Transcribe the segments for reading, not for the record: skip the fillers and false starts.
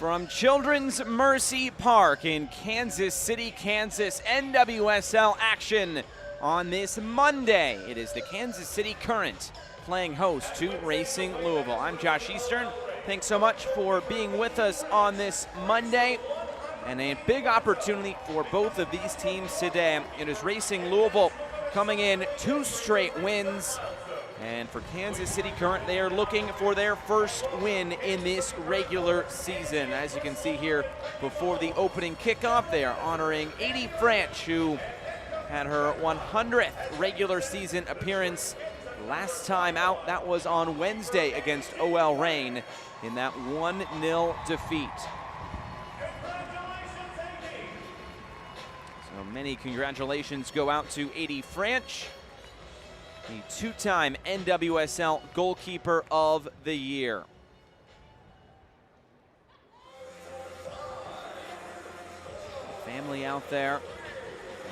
From Children's Mercy Park in Kansas City, Kansas, NWSL action on this Monday. It is the Kansas City Current playing host to Racing Louisville. I'm Josh Eastern. Thanks so much for being with us on this Monday. And a big opportunity for both of these teams today. It is Racing Louisville coming in 2 straight wins. And for Kansas City Current, they are looking for their first win in this regular season. As you can see here, before the opening kickoff, they are honoring Adie Franch, who had her 100th regular season appearance last time out. That was on Wednesday against OL Reign in that 1-0 defeat. So many congratulations go out to Adie Franch, the 2-time NWSL Goalkeeper of the Year. Family out there,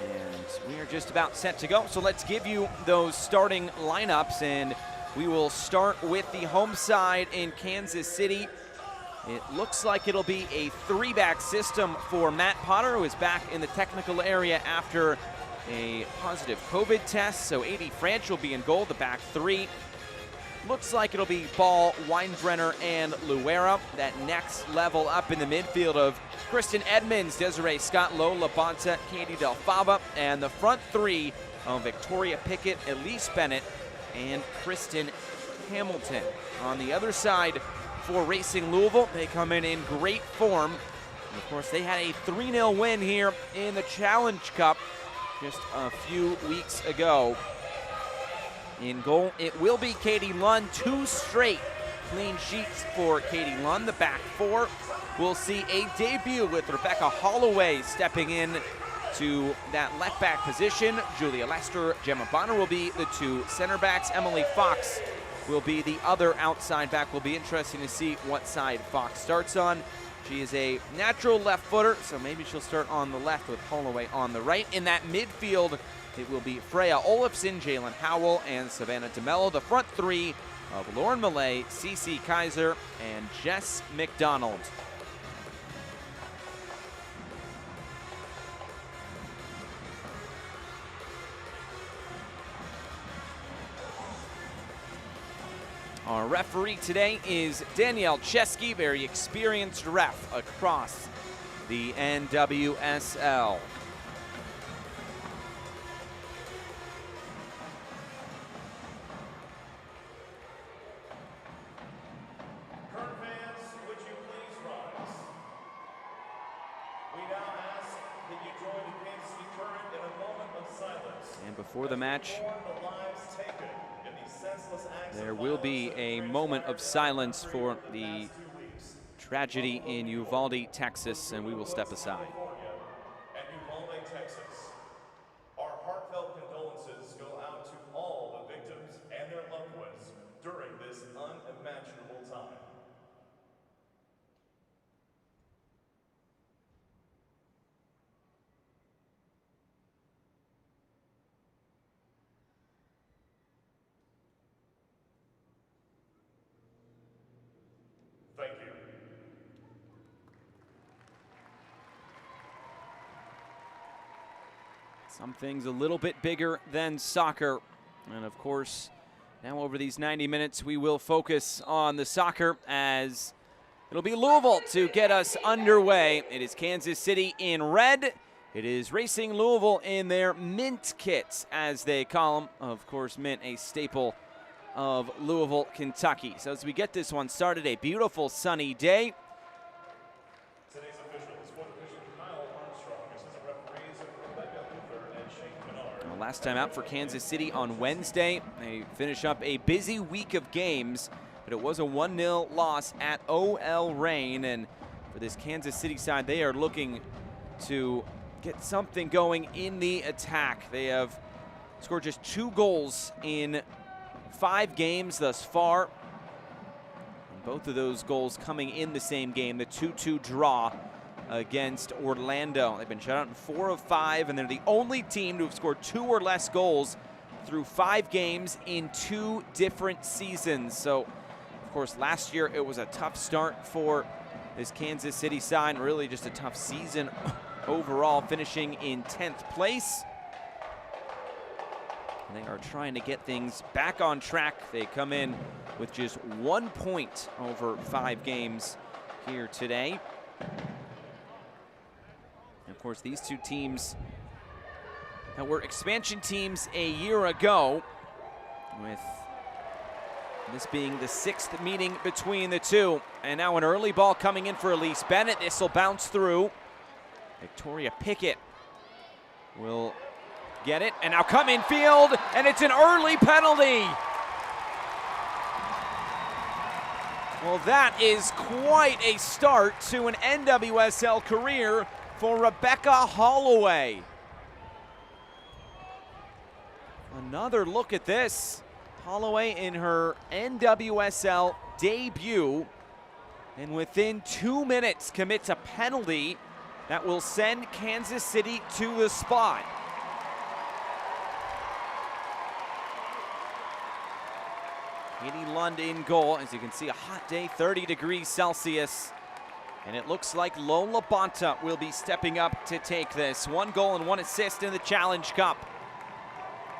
and we are just about set to go. So let's give you those starting lineups, and we will start with the home side in Kansas City. It looks like it'll be a 3-back system for Matt Potter, who is back in the technical area after a positive COVID test. So Adie Franch will be in goal, the back 3. Looks like it'll be Ball, Weinbrenner, and Luera. That next level up in the midfield of Kristen Edmonds, Desiree Scott, Lola Bonta, Katie Del Fava, and the front 3 of Victoria Pickett, Elise Bennett, and Kristen Hamilton. On the other side for Racing Louisville, they come in great form. And of course, they had a 3-0 win here in the Challenge Cup just a few weeks ago. In goal, it will be Katie Lund. 2 straight clean sheets for Katie Lund. The back 4 will see a debut with Rebecca Holloway stepping in to that left back position. Julia Lester, Gemma Bonner will be the 2 center backs. Emily Fox will be the other outside back. Will be interesting to see what side Fox starts on. She is a natural left footer, so maybe she'll start on the left with Holloway on the right. In that midfield, it will be Freya Olafson, Jalen Howell, and Savannah DeMello. The front 3 of Lauren Millay, Cece Kaiser, and Jess McDonald. Our referee today is Danielle Chesky, very experienced ref across the NWSL. Current fans, would you please rise? We now ask that you join the Kansas City Current in a moment of silence. And before the match, The lives taken in these senseless acts there will be a moment of silence for the tragedy in Uvalde, Texas, and we will step aside. and Uvalde, Texas. Our heartfelt condolences go out to all the victims and their loved ones during this unimaginable time. Thank you. Some things a little bit bigger than soccer. And of course, now over these 90 minutes, we will focus on the soccer as it'll be Louisville to get us underway. It is Kansas City in red. It is Racing Louisville in their mint kits, as they call them. Of course, mint, a staple of Louisville, Kentucky. So as we get this one started, a beautiful sunny day. Today's officials, sport official Kyle Armstrong, assistant referees Rebecca Luther and Shane Kennard. Well, last time out for Kansas City on Wednesday. They finish up a busy week of games, but it was a 1-0 loss at OL Reign. And for this Kansas City side, they are looking to get something going in the attack. They have scored just 2 goals in 5 games thus far. And both of those goals coming in the same game, the 2-2 draw against Orlando. They've been shut out in 4 of 5, and they're the only team to have scored 2 or less goals through 5 games in 2 different seasons. So, of course, last year it was a tough start for this Kansas City side. Really just a tough season overall, finishing in 10th place. And they are trying to get things back on track. They come in with just 1 point over 5 games here today. And of course, these two teams that were expansion teams a year ago, with this being the 6th meeting between the two. And now an early ball coming in for Elise Bennett. This will bounce through. Victoria Pickett will get it, and now come in field, and it's an early penalty. Well, that is quite a start to an NWSL career for Rebecca Holloway. Another look at this. Holloway in her NWSL debut, and within 2 minutes commits a penalty that will send Kansas City to the spot. Katie Lund in goal. As you can see, a hot day, 30 degrees Celsius. And it looks like Lola Bonta will be stepping up to take this. 1 goal and 1 assist in the Challenge Cup.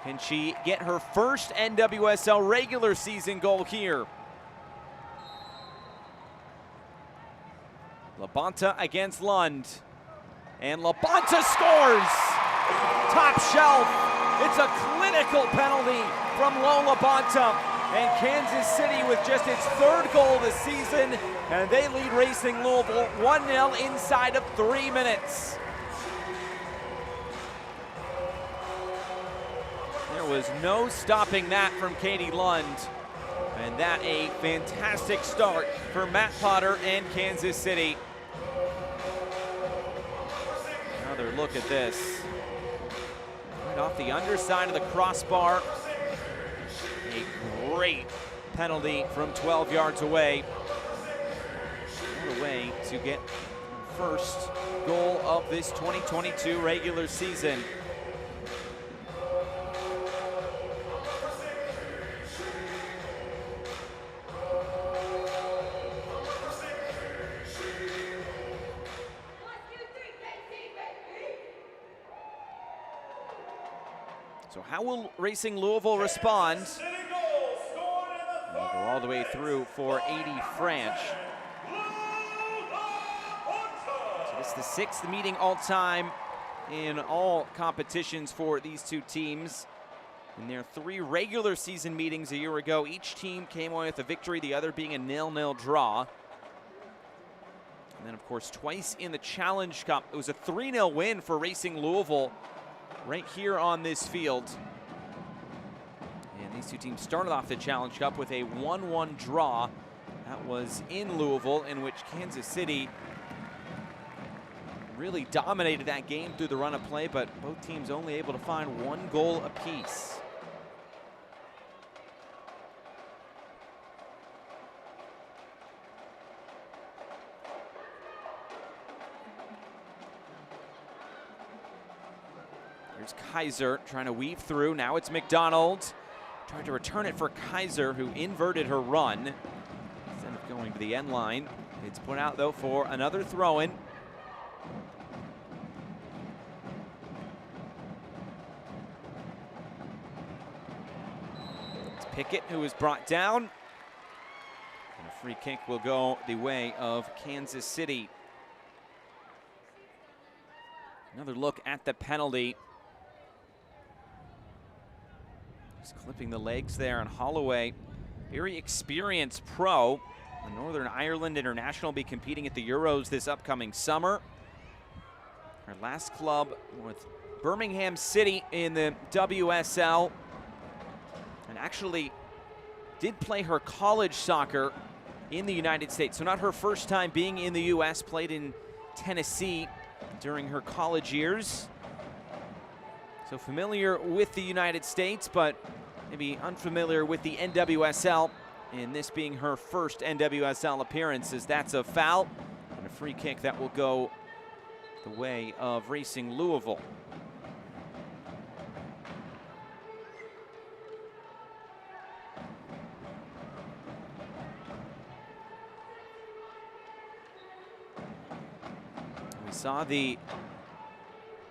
Can she get her first NWSL regular season goal here? LaBonta against Lund. And LaBonta scores! Top shelf. It's a clinical penalty from Lola Bonta. And Kansas City with just its 3rd goal this season. And they lead Racing Louisville 1-0 inside of 3 minutes. There was no stopping that from Katie Lund. And that a fantastic start for Matt Potter and Kansas City. Another look at this. Right off the underside of the crossbar. A great penalty from 12 yards away. What a way to get the first goal of this 2022 regular season. So how will Racing Louisville respond? We'll go all the way through for 80 French. So this is the 6th meeting all time in all competitions for these two teams. In their 3 regular season meetings a year ago, each team came away with a victory, the other being a 0-0 draw. And then, of course, twice in the Challenge Cup. It was a 3-0 win for Racing Louisville right here on this field. And these two teams started off the Challenge Cup with a 1-1 draw. That was in Louisville, in which Kansas City really dominated that game through the run of play, but both teams only able to find 1 goal apiece. Here's Kaiser trying to weave through. Now it's McDonald. Trying to return it for Kaiser, who inverted her run instead of going to the end line. It's put out, though, for another throw-in. It's Pickett who is brought down. And a free kick will go the way of Kansas City. Another look at the penalty. Just clipping the legs there, and Holloway, very experienced pro. The Northern Ireland international will be competing at the Euros this upcoming summer. Her last club with Birmingham City in the WSL, and actually did play her college soccer in the United States. So not her first time being in the US, played in Tennessee during her college years. So familiar with the United States, but maybe unfamiliar with the NWSL, and this being her first NWSL appearance, as that's a foul and a free kick that will go the way of Racing Louisville. We saw the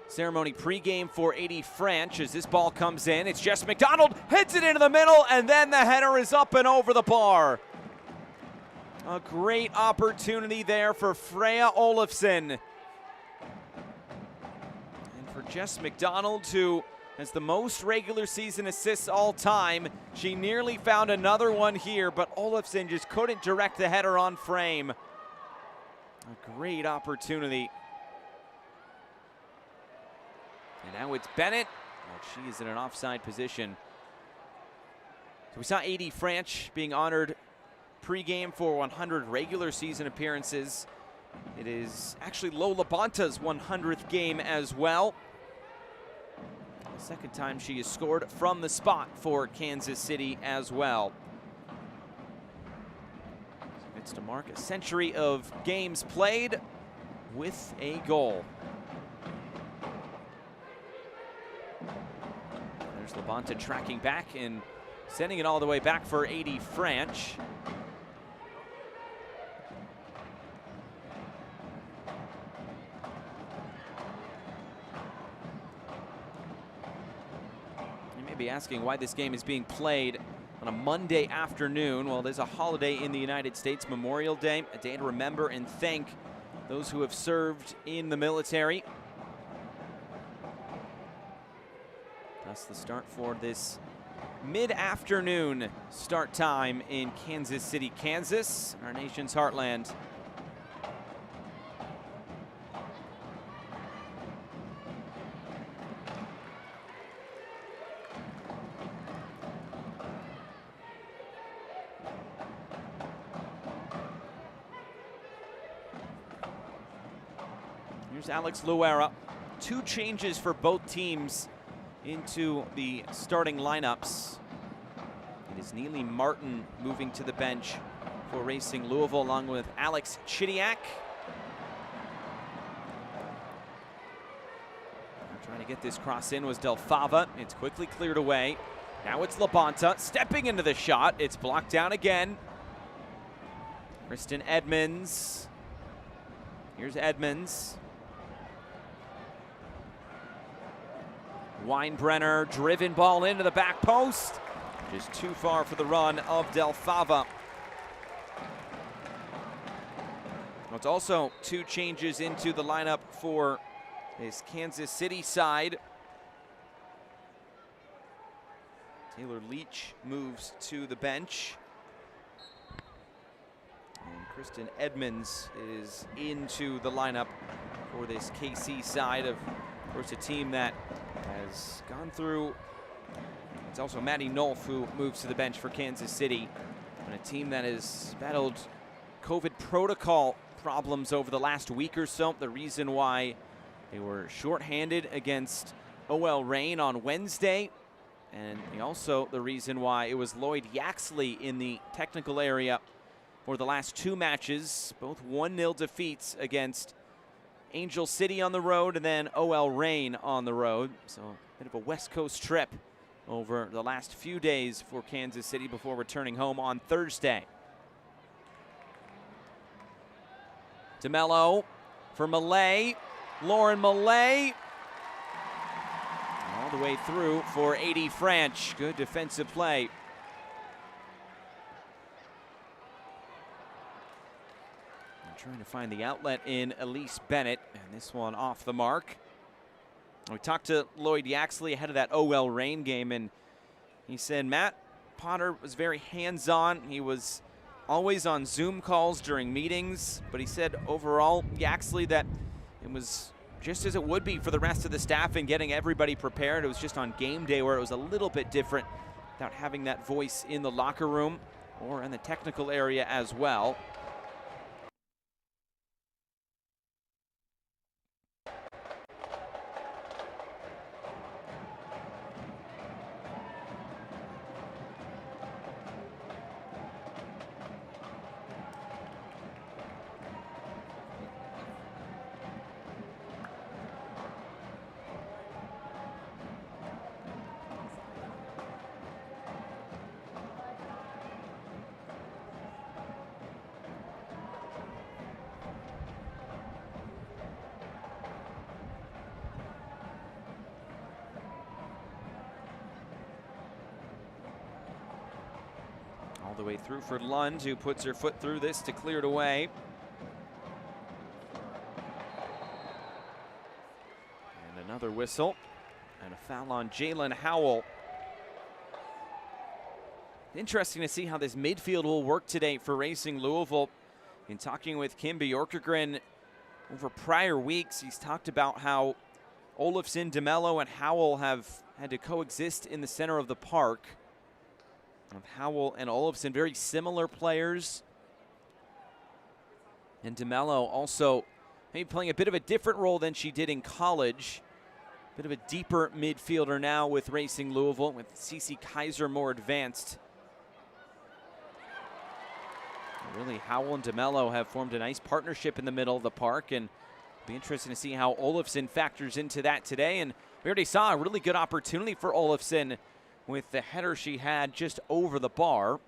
ceremony pregame for 80 French as this ball comes in. It's Jess McDonald, hits it into the middle, and then the header is up and over the bar. A great opportunity there for Freya Olafsson. And for Jess McDonald, who has the most regular season assists all time, she nearly found another one here, but Olafsson just couldn't direct the header on frame. A great opportunity. And now it's Bennett. Oh, she is in an offside position. So we saw 80 French being honored pregame for 100 regular season appearances. It is actually Lola Bonta's 100th game as well. The second time she has scored from the spot for Kansas City as well. So it's to mark a century of games played with a goal. There's Labonta tracking back and sending it all the way back for 80 French. You may be asking why this game is being played on a Monday afternoon. Well, there's a holiday in the United States, Memorial Day, a day to remember and thank those who have served in the military. That's the start for this mid-afternoon start time in Kansas City, Kansas, our nation's heartland. Here's Alex Luera. 2 changes for both teams into the starting lineups. It is Neely Martin moving to the bench for Racing Louisville, along with Alex Chidiak. Trying to get this cross in was Del Fava. It's quickly cleared away. Now it's Labonta stepping into the shot. It's blocked down again. Kristen Edmonds. Here's Edmonds. Weinbrenner, driven ball into the back post. Just too far for the run of Del Fava. Well, it's also 2 changes into the lineup for this Kansas City side. Taylor Leach moves to the bench. And Kristen Edmonds is into the lineup for this KC side of course, a team that has gone through. It's also Maddie Nolf who moves to the bench for Kansas City, and a team that has battled COVID protocol problems over the last week or so. The reason why they were shorthanded against OL Reign on Wednesday, and also the reason why it was Lloyd Yaxley in the technical area for the last 2 matches, both 1-0 defeats against Angel City on the road and then OL Reign on the road. So a bit of a West Coast trip over the last few days for Kansas City before returning home on Thursday. DeMello for Millay. Lauren Millay all the way through for 80 French. Good defensive play. Trying to find the outlet in Elise Bennett, and this one off the mark. We talked to Lloyd Yaxley ahead of that OL Reign game, and he said Matt Potter was very hands-on. He was always on Zoom calls during meetings, but he said overall, Yaxley, that it was just as it would be for the rest of the staff in getting everybody prepared. It was just on game day where it was a little bit different without having that voice in the locker room or in the technical area as well. the way through for Lund, who puts her foot through this to clear it away. And another whistle. And a foul on Jalen Howell. Interesting to see how this midfield will work today for Racing Louisville. In talking with Kim Bjorkegren over prior weeks, he's talked about how Olofsson, DeMello, and Howell have had to coexist in the center of the park. Of Howell and Olofsson, very similar players. And DeMello also maybe playing a bit of a different role than she did in college. Bit of a deeper midfielder now with Racing Louisville, with Cece Kaiser more advanced. Really, Howell and DeMello have formed a nice partnership in the middle of the park, and it'll be interesting to see how Olofsson factors into that today. And we already saw a really good opportunity for Olofsson with the header she had just over the bar.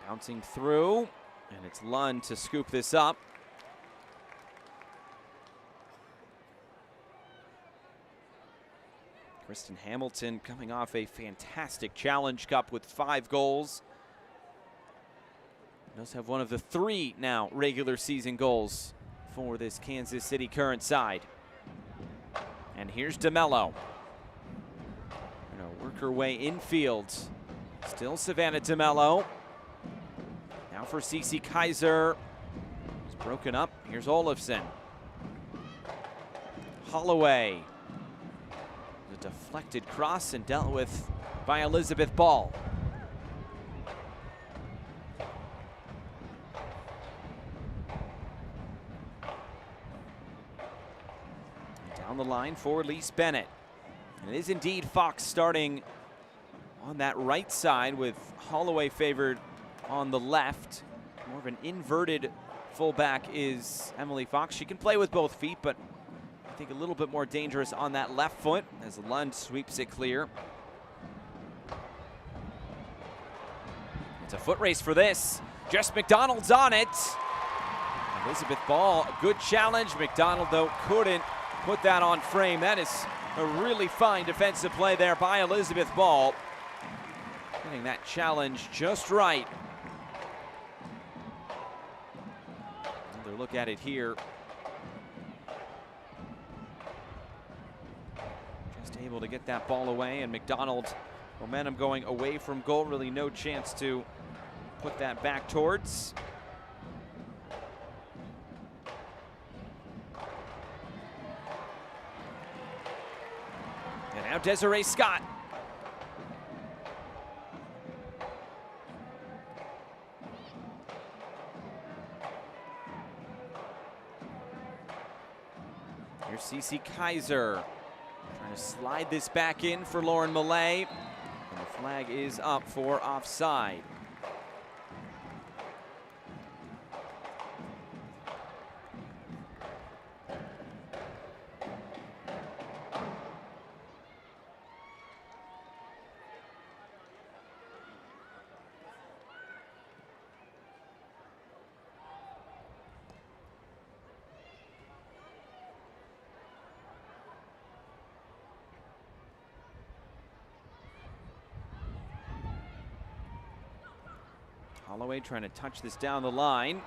Bouncing through, and it's Lund to scoop this up. Kristen Hamilton coming off a fantastic Challenge Cup with 5 goals. Does have one of the 3 now regular season goals for this Kansas City Current side. And here's DeMello. Gonna work her way infield. Still Savannah DeMello. Now for Cece Kaiser. It's broken up. Here's Olofsson. Holloway. A deflected cross and dealt with by Elizabeth Ball. Down the line for Lise Bennett. And it is indeed Fox starting on that right side with Holloway favored on the left. More of an inverted fullback is Emily Fox. She can play with both feet, but I think a little bit more dangerous on that left foot as Lund sweeps it clear. It's a foot race for this. Jess McDonald's on it. Elizabeth Ball, a good challenge. McDonald, though, couldn't put that on frame. That is a really fine defensive play there by Elizabeth Ball. Getting that challenge just right. Another look at it here. Able to get that ball away, and McDonald, momentum going away from goal, really no chance to put that back towards. And now Desiree Scott. Here's Cece Kaiser. Trying to slide this back in for Lauren Millay. And the flag is up for offside. Holloway trying to touch this down the line.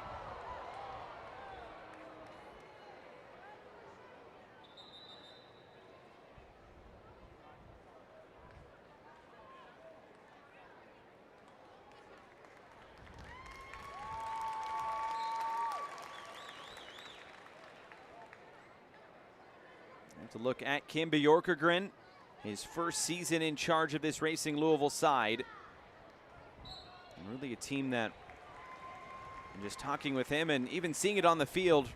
And to look at Kim Bjorkegren, his first season in charge of this Racing Louisville side. Really a team that, and just talking with him and even seeing it on the field,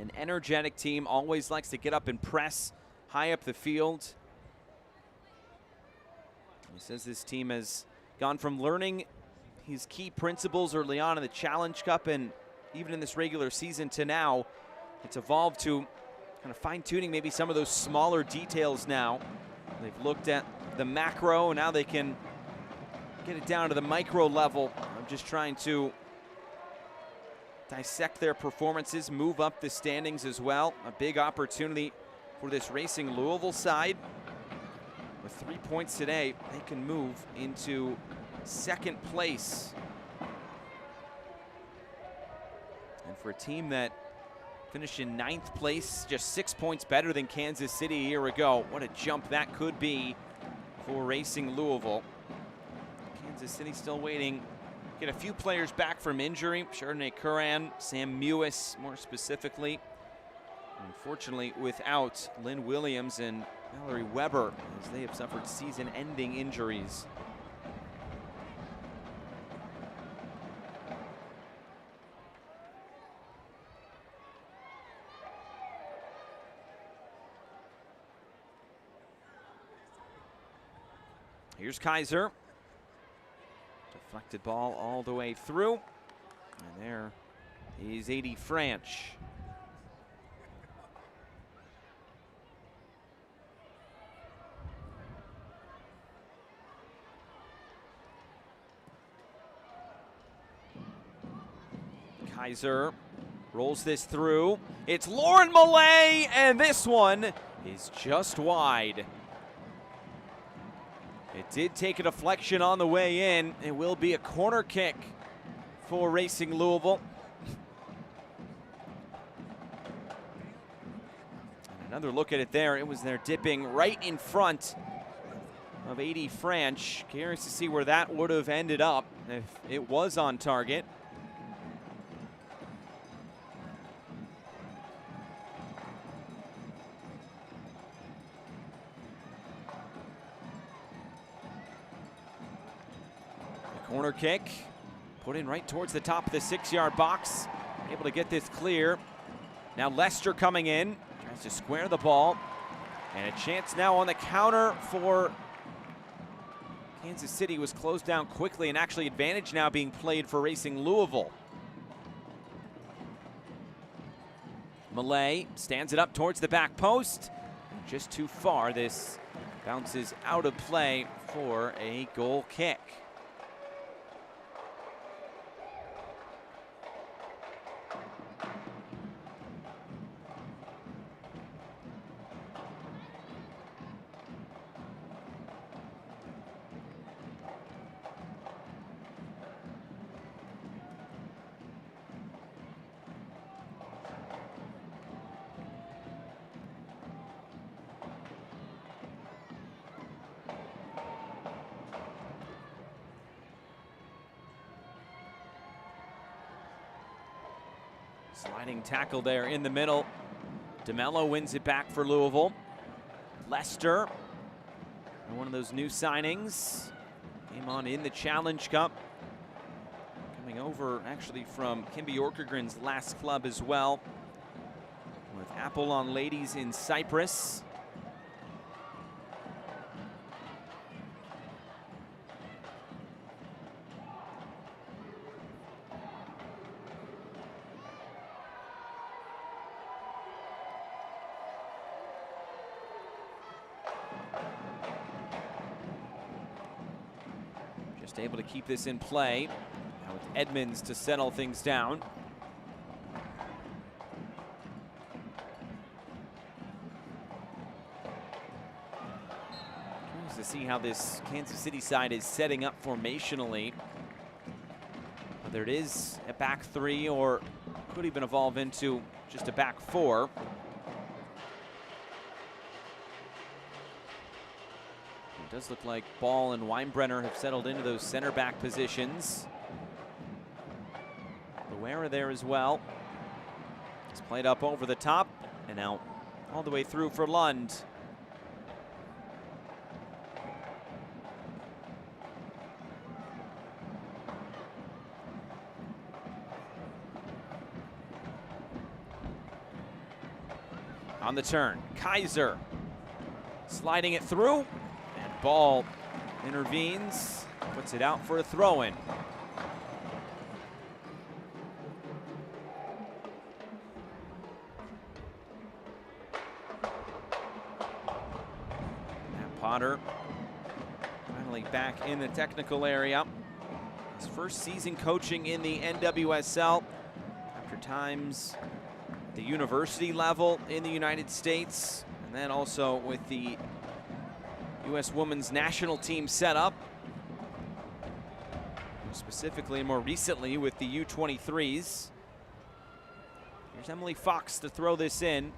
an energetic team, always likes to get up and press high up the field. He says this team has gone from learning his key principles early on in the Challenge Cup and even in this regular season to now, it's evolved to kind of fine-tuning maybe some of those smaller details now. They've looked at the macro, and now they can get it down to the micro level. I'm just trying to dissect their performances, move up the standings as well. A big opportunity for this Racing Louisville side. With 3 points today, they can move into second place. And for a team that finished in 9th place, just 6 points better than Kansas City a year ago, what a jump that could be for Racing Louisville. Kansas City still waiting. Get a few players back from injury. Chardonnay Curran, Sam Mewis more specifically. Unfortunately, without Lynn Williams and Mallory Weber, as they have suffered season-ending injuries. Here's Kaiser. Deflected ball all the way through. And there is Adie Franch. Kaiser rolls this through. It's Lauren Millay, and this one is just wide. It did take a deflection on the way in. It will be a corner kick for Racing Louisville. And another look at it there. It was there dipping right in front of Adie Franch. Curious to see where that would have ended up if it was on target. Corner kick, put in right towards the top of the 6-yard box. Able to get this clear. Now Lester coming in, tries to square the ball. And a chance now on the counter for Kansas City. Was closed down quickly, and actually advantage now being played for Racing Louisville. Millay stands it up towards the back post. Just too far. This bounces out of play for a goal kick. Sliding tackle there in the middle. DeMello wins it back for Louisville. Lester, one of those new signings, came on in the Challenge Cup. Coming over actually from Kimby Orkegren's last club as well, with Apollon Ladies in Cyprus. Just able to keep this in play. Now with Edmonds to settle things down. Curious to see how this Kansas City side is setting up formationally. Whether it is a back three or could even evolve into just a back four. It does look like Ball and Weinbrenner have settled into those center back positions. Luera there as well. It's played up over the top and out all the way through for Lund. On the turn, Kaiser sliding it through. Ball intervenes, puts it out for a throw-in. Matt Potter finally back in the technical area. His first season coaching in the NWSL after sometimes the university level in the United States, and then also with the U.S. women's national team set up, specifically and more recently with the U23s. Here's Emily Fox to throw this in.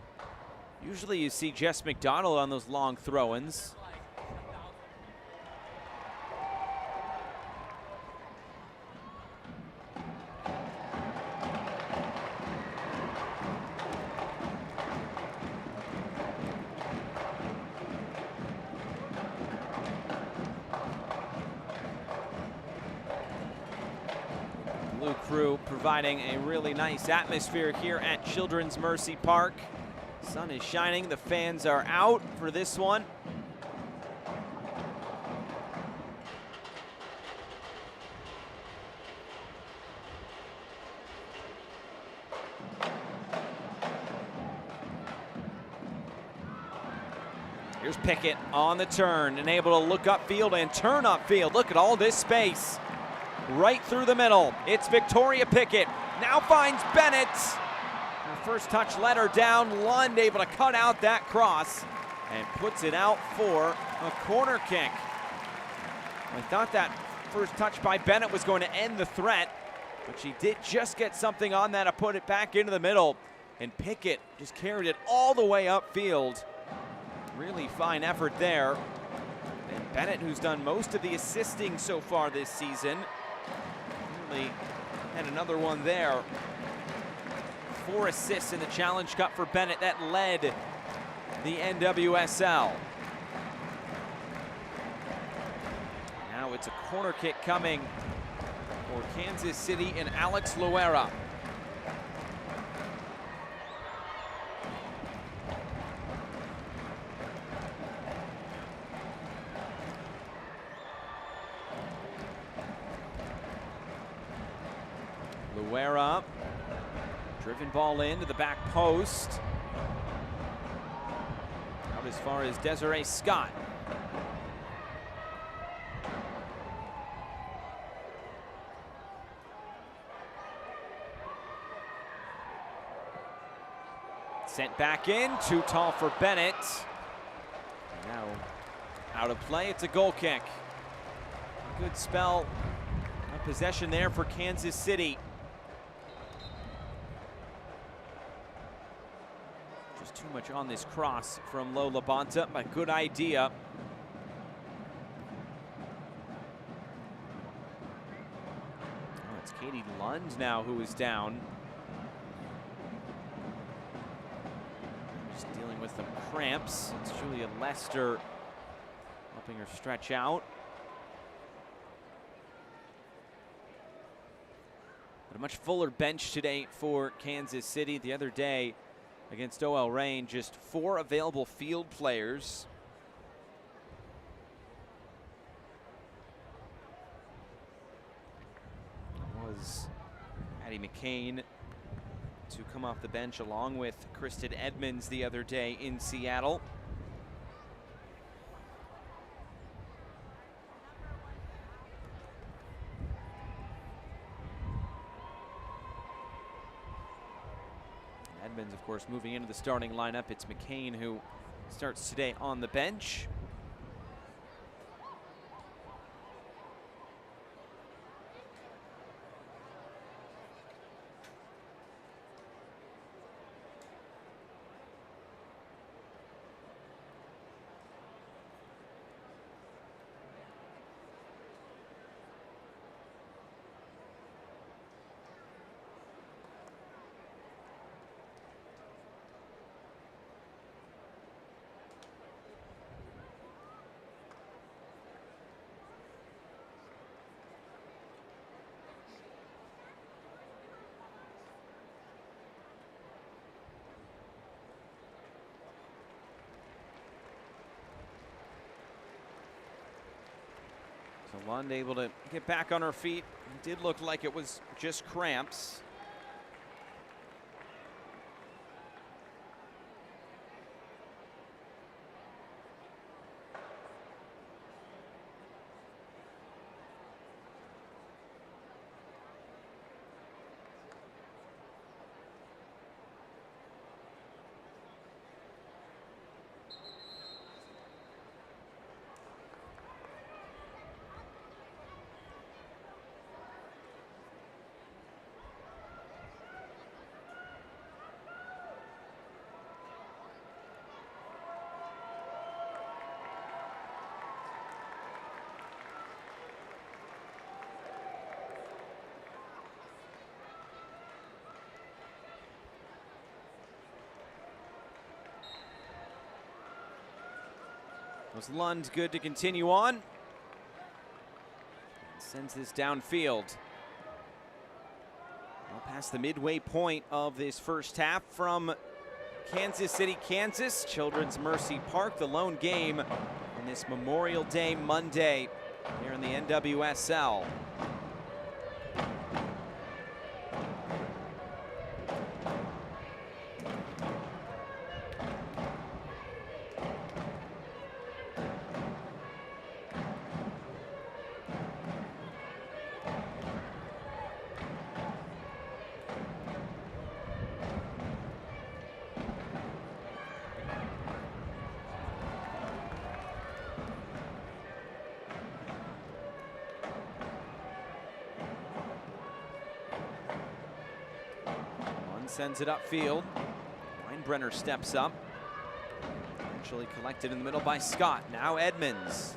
Usually you see Jess McDonald on those long throw-ins. Blue Crew providing a really nice atmosphere here at Children's Mercy Park. Sun is shining, the fans are out for this one. Here's Pickett on the turn and able to look upfield and turn upfield. Look at all this space. Right through the middle. It's Victoria Pickett. Now finds Bennett. Her first touch let her down. Lund able to cut out that cross and puts it out for a corner kick. I thought that first touch by Bennett was going to end the threat, but she did just get something on that to put it back into the middle. And Pickett just carried it all the way upfield. Really fine effort there. And Bennett, who's done most of the assisting so far this season, really had another one there. 4 assists in the Challenge Cup for Bennett that led the NWSL. Now it's a corner kick coming for Kansas City and Alex Loera. Loera, driven ball into the back post. Out as far as Desiree Scott. Sent back in, too tall for Bennett. Now out of play, it's a goal kick. Good spell of possession there for Kansas City. Just too much on this cross from Lola Bonta, but good idea. Oh, it's Katie Lund now who is down. Just dealing with some cramps. It's Julia Lester helping her stretch out. But a much fuller bench today for Kansas City. The other day against OL Reign, just 4 available field players. It was Addie McCain to come off the bench along with Kristen Edmonds the other day in Seattle. Edmonds, of course, moving into the starting lineup. It's McCain who starts today on the bench. So Lund able to get back on her feet. It did look like it was just cramps. Was Lund good to continue on? Sends this downfield. Well, past the midway point of this first half from Kansas City, Kansas. Children's Mercy Park, the lone game on this Memorial Day Monday here in the NWSL. Sends it upfield. Weinbrenner steps up. Actually collected in the middle by Scott. Now Edmonds.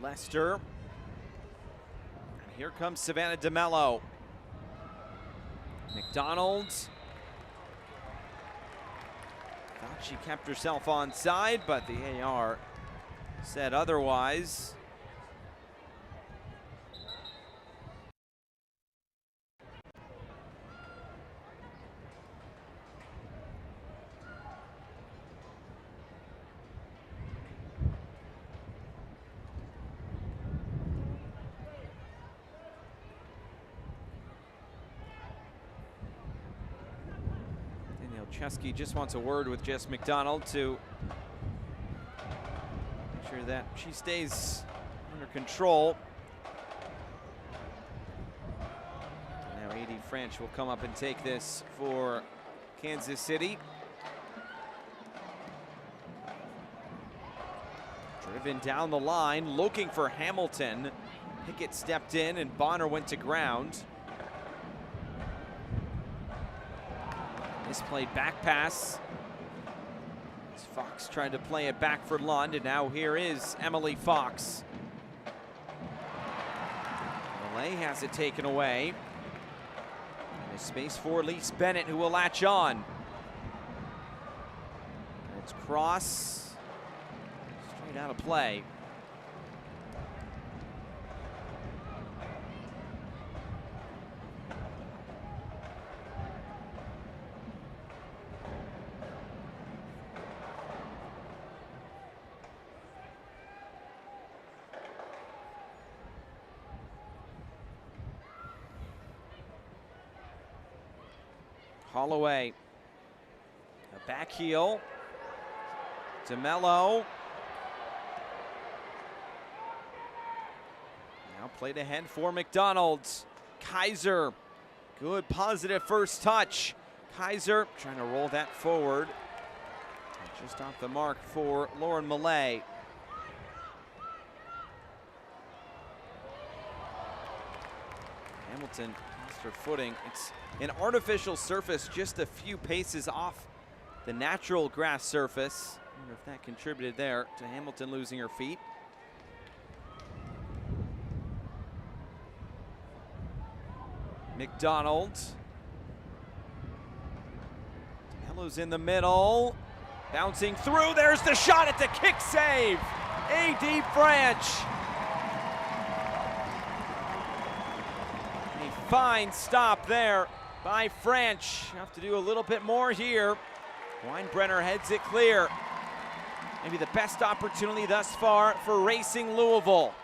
Lester. And here comes Savannah DeMello. McDonald. Thought she kept herself onside, but the AR said otherwise. Chesky just wants a word with Jess McDonald to make sure that she stays under control. Now A.D. French will come up and take this for Kansas City. Driven down the line, looking for Hamilton. Pickett stepped in and Bonner went to ground. Misplayed back pass. As Fox tried to play it back for Lund, and now here is Emily Fox. Malay has it taken away. And there's space for Lise Bennett, who will latch on. And it's cross. Straight out of play. Holloway, a back heel. DeMello. Now played ahead for McDonald. Kaiser, good positive first touch. Kaiser trying to roll that forward. Just off the mark for Lauren Malay. Hamilton lost her footing. It's an artificial surface just a few paces off the natural grass surface. I wonder if that contributed there to Hamilton losing her feet. McDonald. DeMello's in the middle. Bouncing through, there's the shot at the kick save. A.D. French. A fine stop there by French. Have to do a little bit more here. Weinbrenner heads it clear. Maybe the best opportunity thus far for Racing Louisville.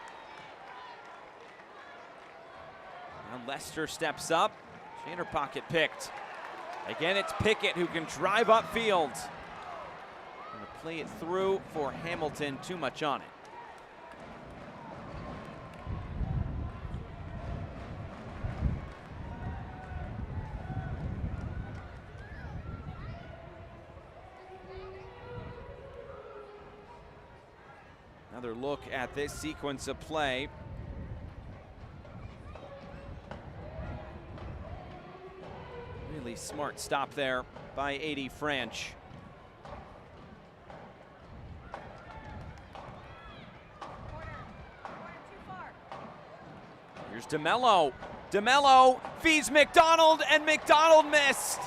Now Lester steps up. She in her pocket picked. Again, it's Pickett who can drive upfield. Gonna play it through for Hamilton, too much on it. Another look at this sequence of play. Really smart stop there by A.D. French. Here's DeMello. DeMello feeds McDonald, and McDonald missed.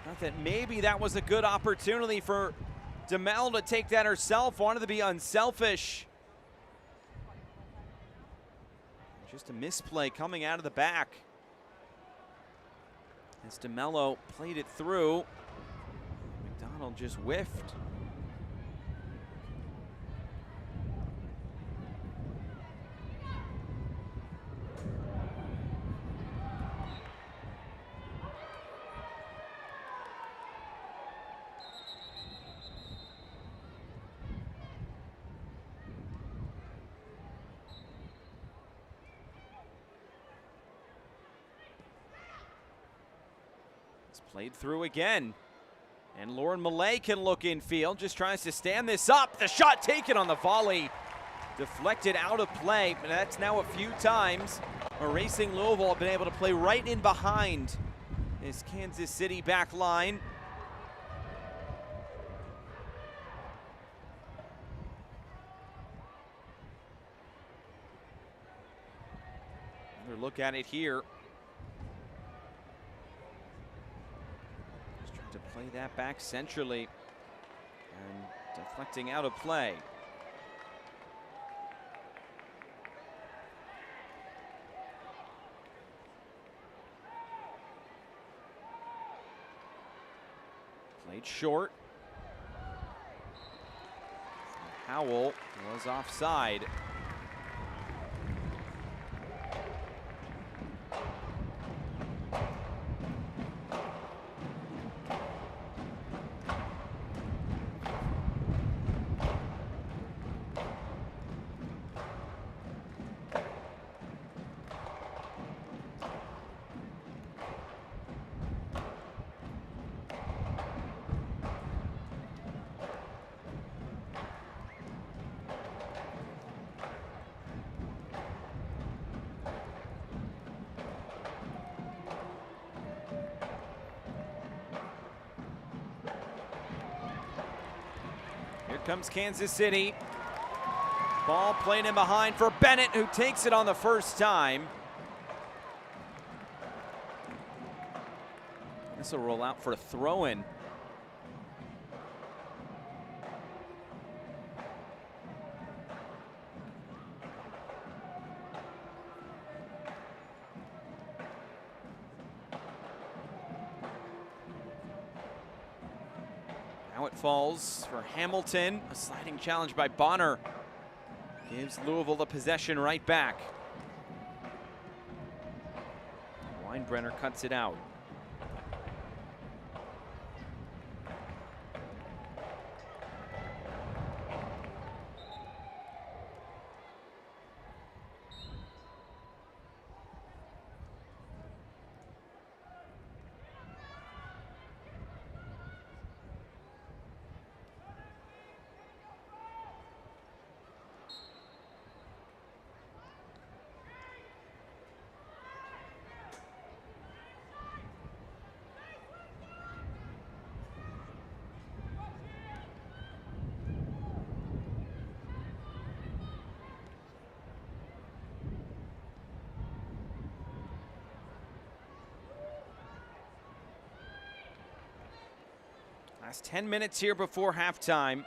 Not that maybe that was a good opportunity for DeMello to take that herself. Wanted to be unselfish. Just a misplay coming out of the back. As DeMello played it through, McDonald just whiffed. Played through again. And Lauren Millay can look in field, just tries to stand this up. The shot taken on the volley. Deflected out of play, but that's now a few times where Racing Louisville have been able to play right in behind this Kansas City back line. Another look at it here. To play that back centrally and deflecting out of play. Played short. Howell was offside. Comes Kansas City. Ball played in behind for Bennett, who takes it on the first time. This will roll out for a throw-in. Now it falls for Hamilton. A sliding challenge by Bonner gives Louisville the possession right back. Weinbrenner cuts it out. Last 10 minutes here before halftime.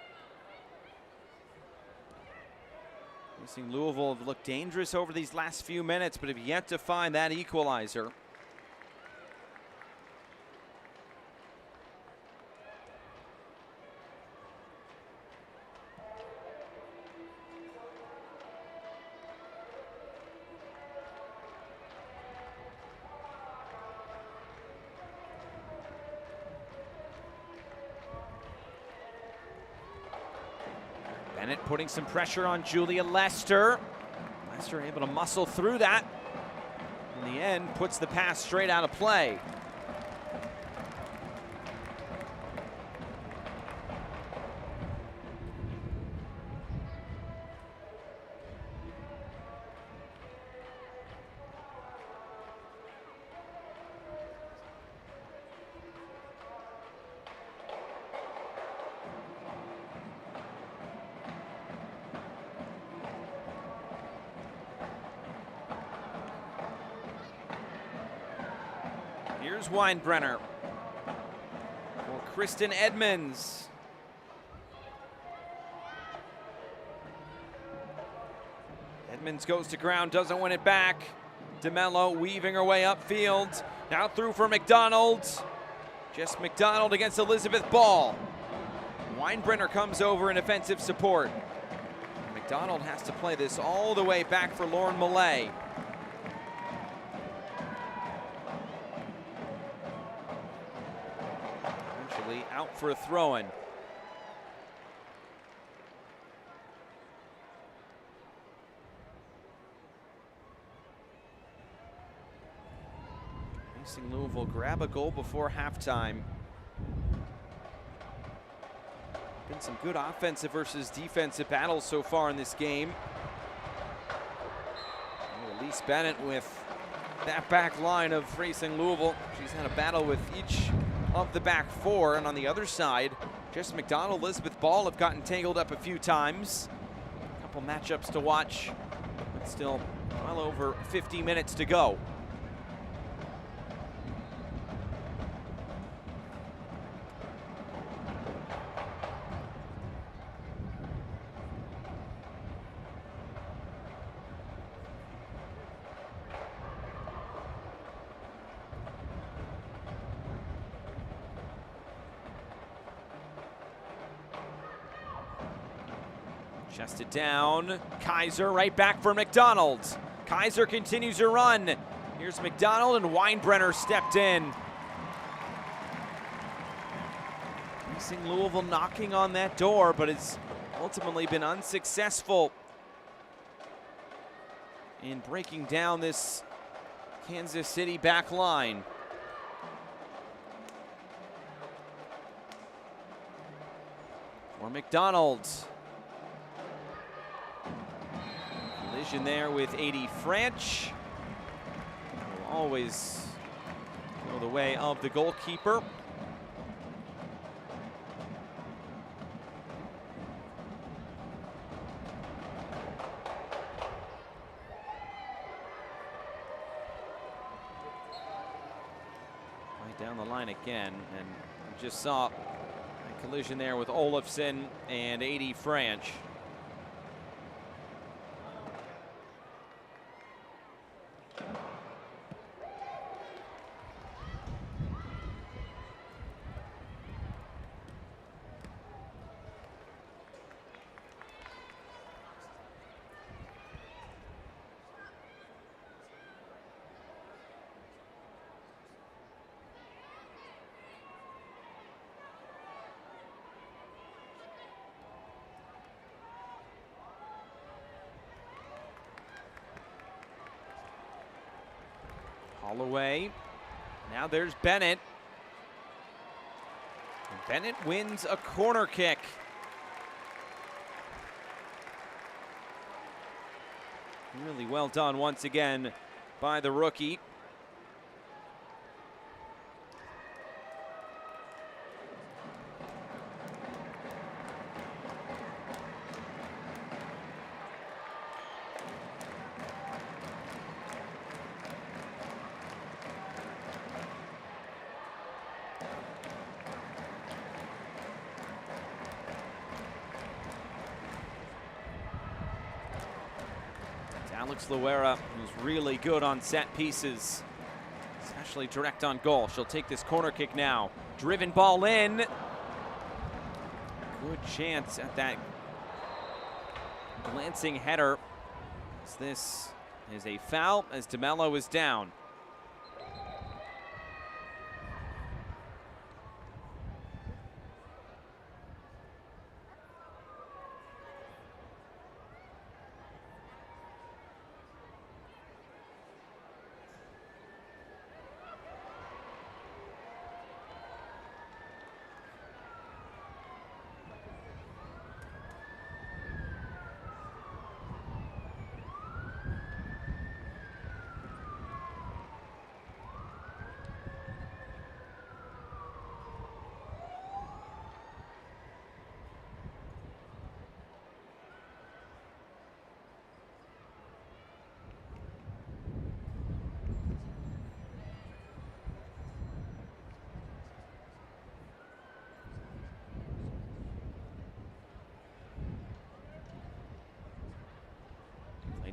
Racing Louisville have looked dangerous over these last few minutes, but have yet to find that equalizer. Bennett putting some pressure on Julia Lester. Lester able to muscle through that. In the end, puts the pass straight out of play. Here's Weinbrenner for Kristen Edmonds. Edmonds goes to ground, doesn't win it back. DeMello weaving her way upfield. Now through for McDonald. Just McDonald against Elizabeth Ball. Weinbrenner comes over in offensive support. McDonald has to play this all the way back for Lauren Millay. Eventually out for a throw-in. Facing Louisville grab a goal before halftime. Been some good offensive versus defensive battles so far in this game. Elise Bennett with that back line of Racing Louisville. She's had a battle with each of the back four, and on the other side, Jess McDonald, Elizabeth Ball have gotten tangled up a few times. A couple matchups to watch, but still well over 50 minutes to go. Chested down, Kaiser right back for McDonald. Kaiser continues her run. Here's McDonald, and Weinbrenner stepped in. Racing Louisville knocking on that door, but it's ultimately been unsuccessful in breaking down this Kansas City back line. For McDonald. Collision there with A.D. French. Will always go the way of the goalkeeper. Right down the line again, and we just saw a collision there with Olafson and A.D. French. Holloway. Now there's Bennett. And Bennett wins a corner kick. Really well done once again by the rookie. Alex Loera, who's really good on set pieces, especially direct on goal. She'll take this corner kick now. Driven ball in. Good chance at that glancing header. This is a foul as DeMello is down.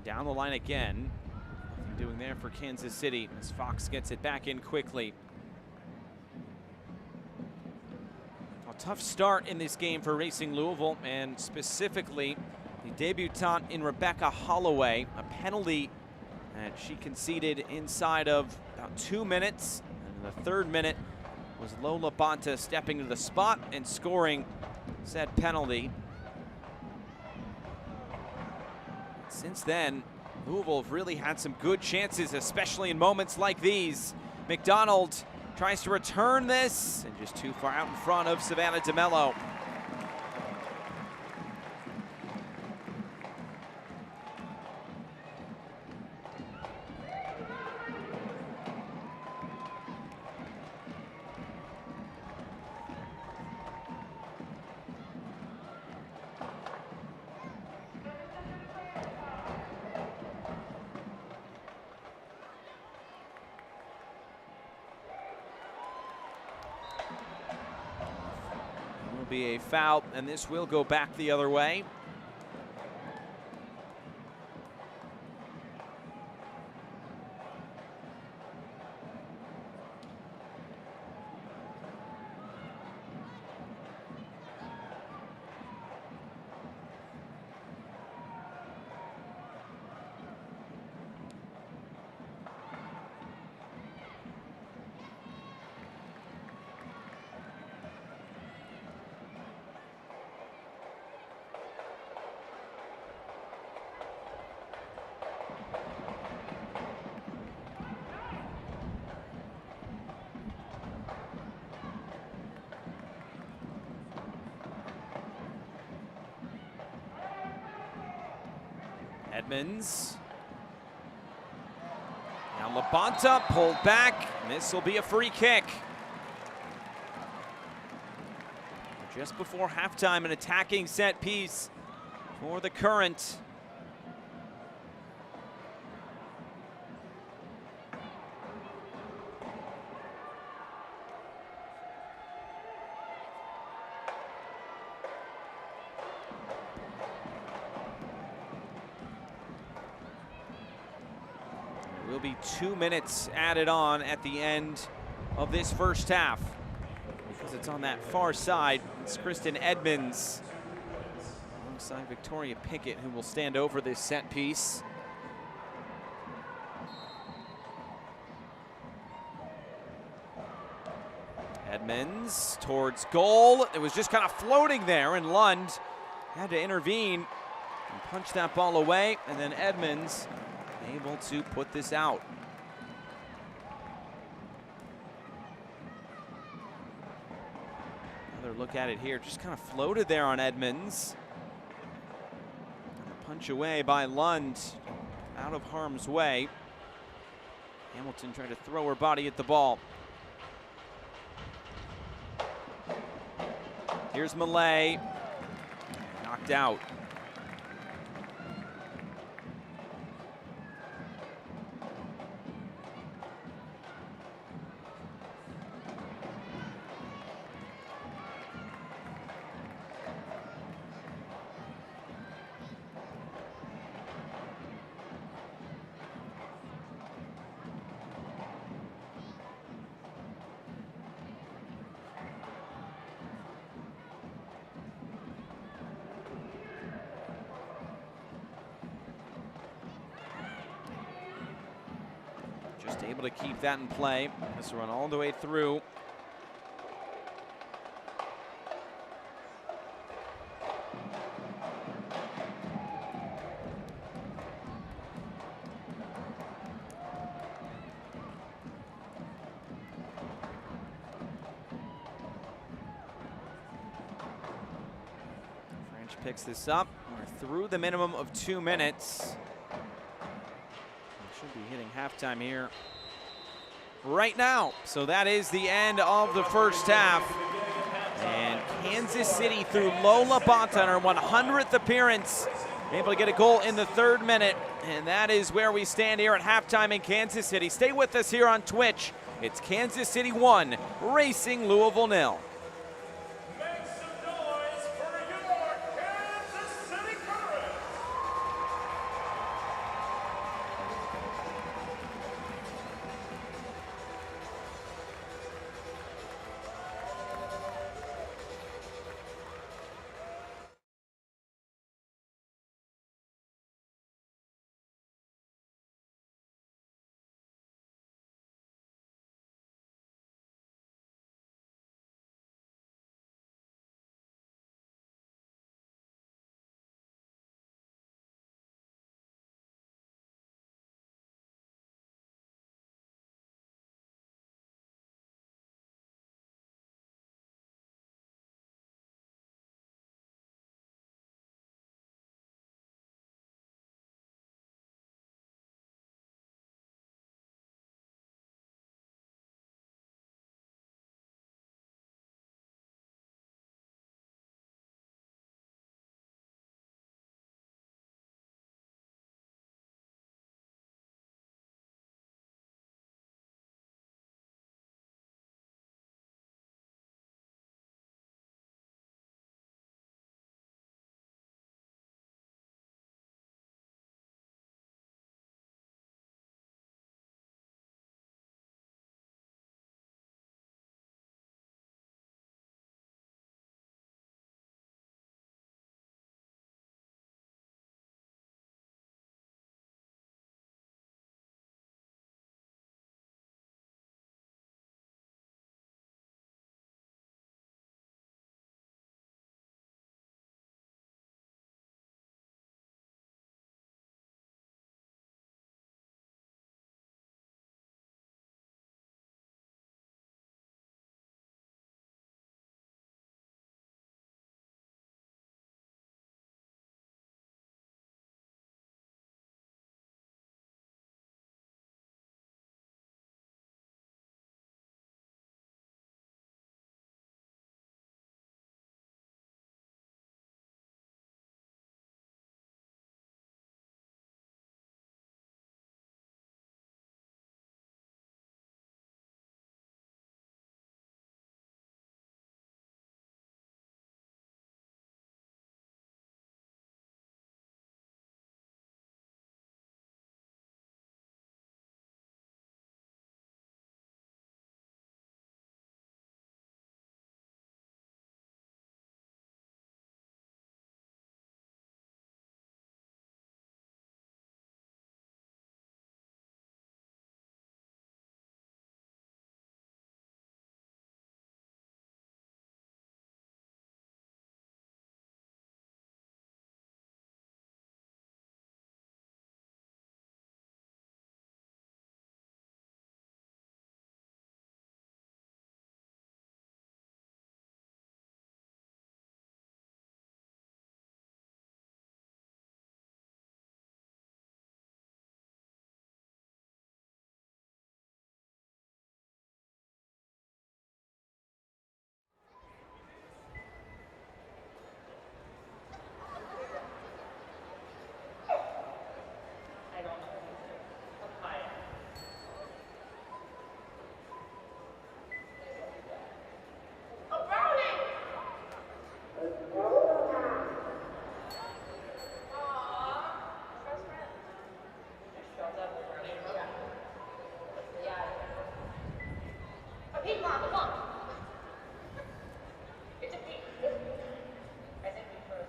down the line again. Nothing doing there for Kansas City as Fox gets it back in quickly. A tough start in this game for Racing Louisville, and specifically the debutante in Rebecca Holloway, a penalty that she conceded inside of about 2 minutes. And the third minute was Lola Bonta stepping to the spot and scoring said penalty. Since then, Louisville have really had some good chances, especially in moments like these. McDonald tries to return this, and just too far out in front of Savannah DeMello. Be a foul, and this will go back the other way. Edmonds. Now Labonta pulled back, and this will be a free kick. Just before halftime, an attacking set piece for the Current. Will be 2 minutes added on at the end of this first half. Because it's on that far side, it's Kristen Edmonds alongside Victoria Pickett, who will stand over this set piece. Edmonds towards goal. It was just kind of floating there, and Lund had to intervene and punch that ball away, and then Edmonds able to put this out. Another look at it here, just kind of floated there on Edmonds. And a punch away by Lund, out of harm's way. Hamilton tried to throw her body at the ball. Here's Malay, knocked out. Just able to keep that in play. This will run all the way through. French picks this up. We're through the minimum of 2 minutes. Should be hitting halftime here right now. So that is the end of the first half. And Kansas City, through Lola Bonta on her 100th appearance, able to get a goal in the 3rd minute. And that is where we stand here at halftime in Kansas City. Stay with us here on Twitch. It's Kansas City 1, Racing Louisville 0. peach, Mom, come on. It's a peach. I said peach first.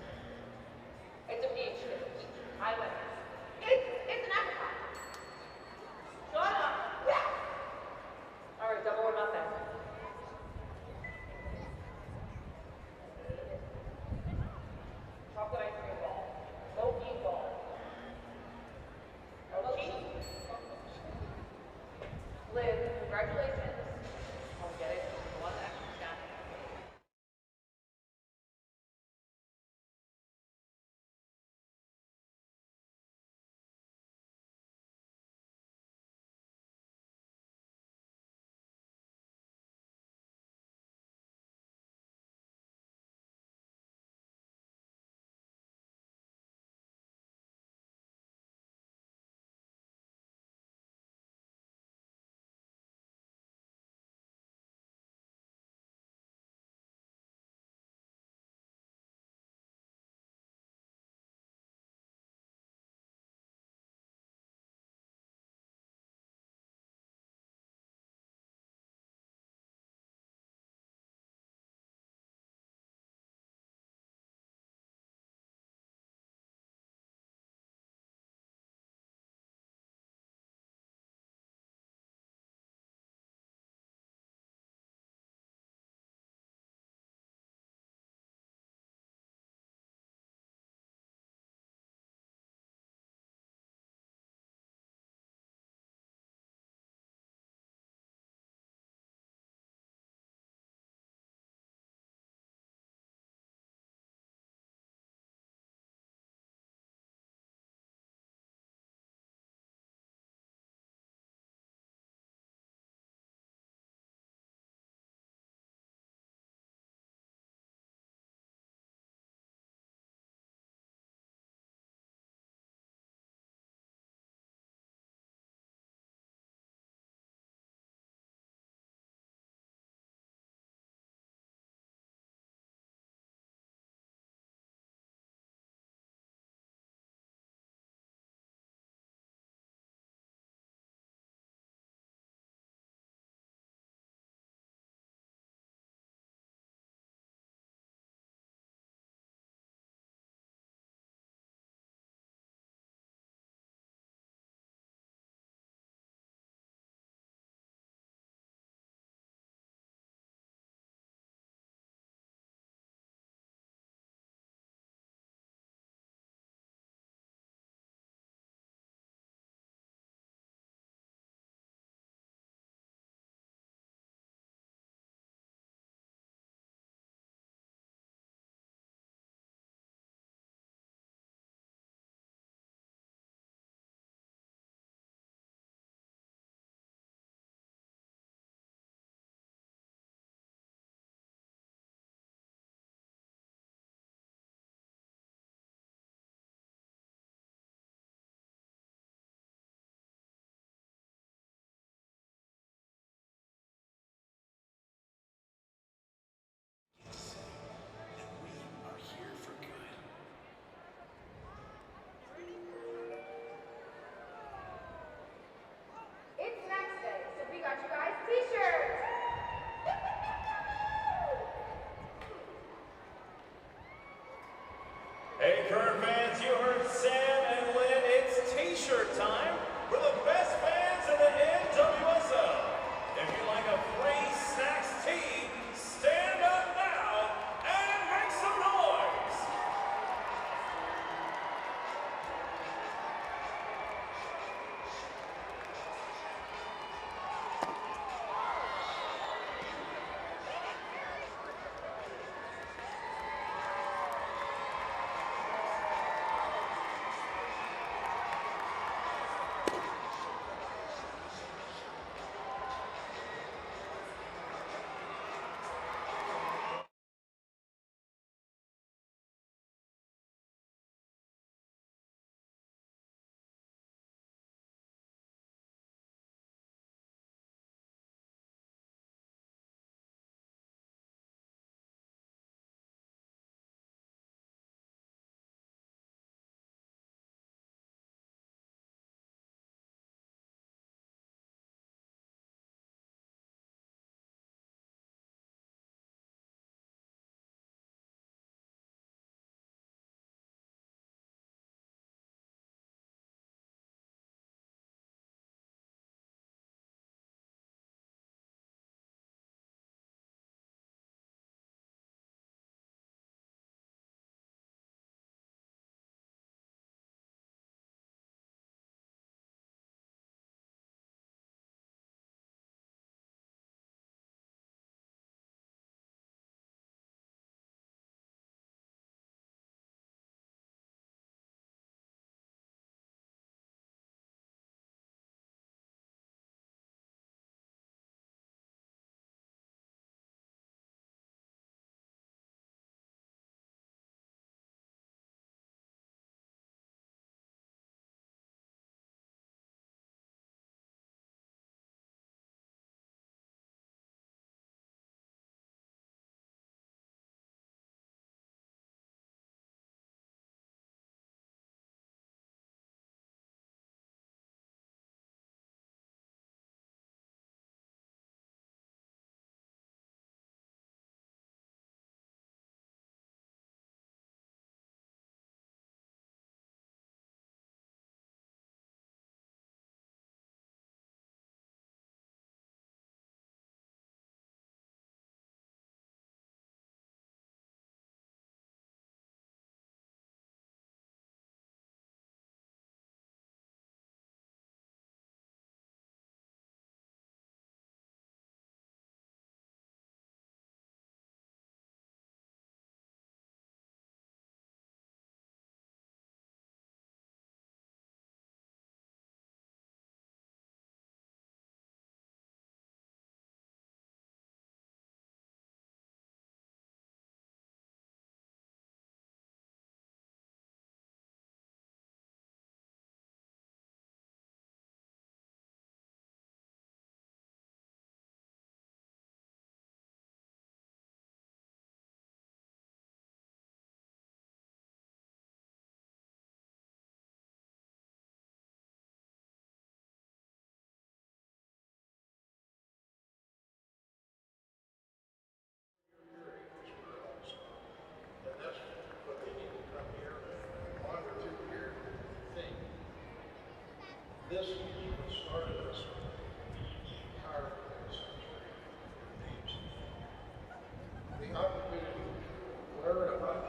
It's a peach. It's a peach. I went. It's an apricot. Shut up. All right, double or nothing. Chocolate ice cream ball. Low-key ball. Low-key. Liz, congratulations. I'll get it.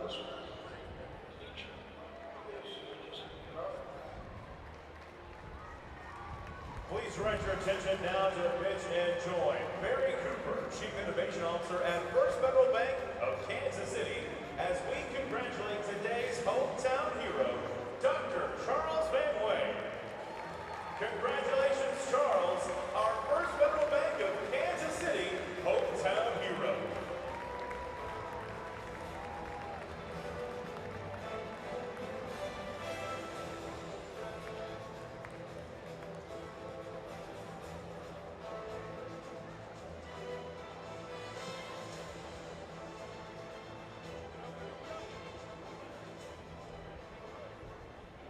Please direct your attention now to the pitch and join Barry Cooper, Chief Innovation Officer at First Federal Bank of Kansas City, as we congratulate today's hometown hero, Dr. Charles Van Way. Congratulations, Charles, our First Federal Bank of Kansas City hometown hero.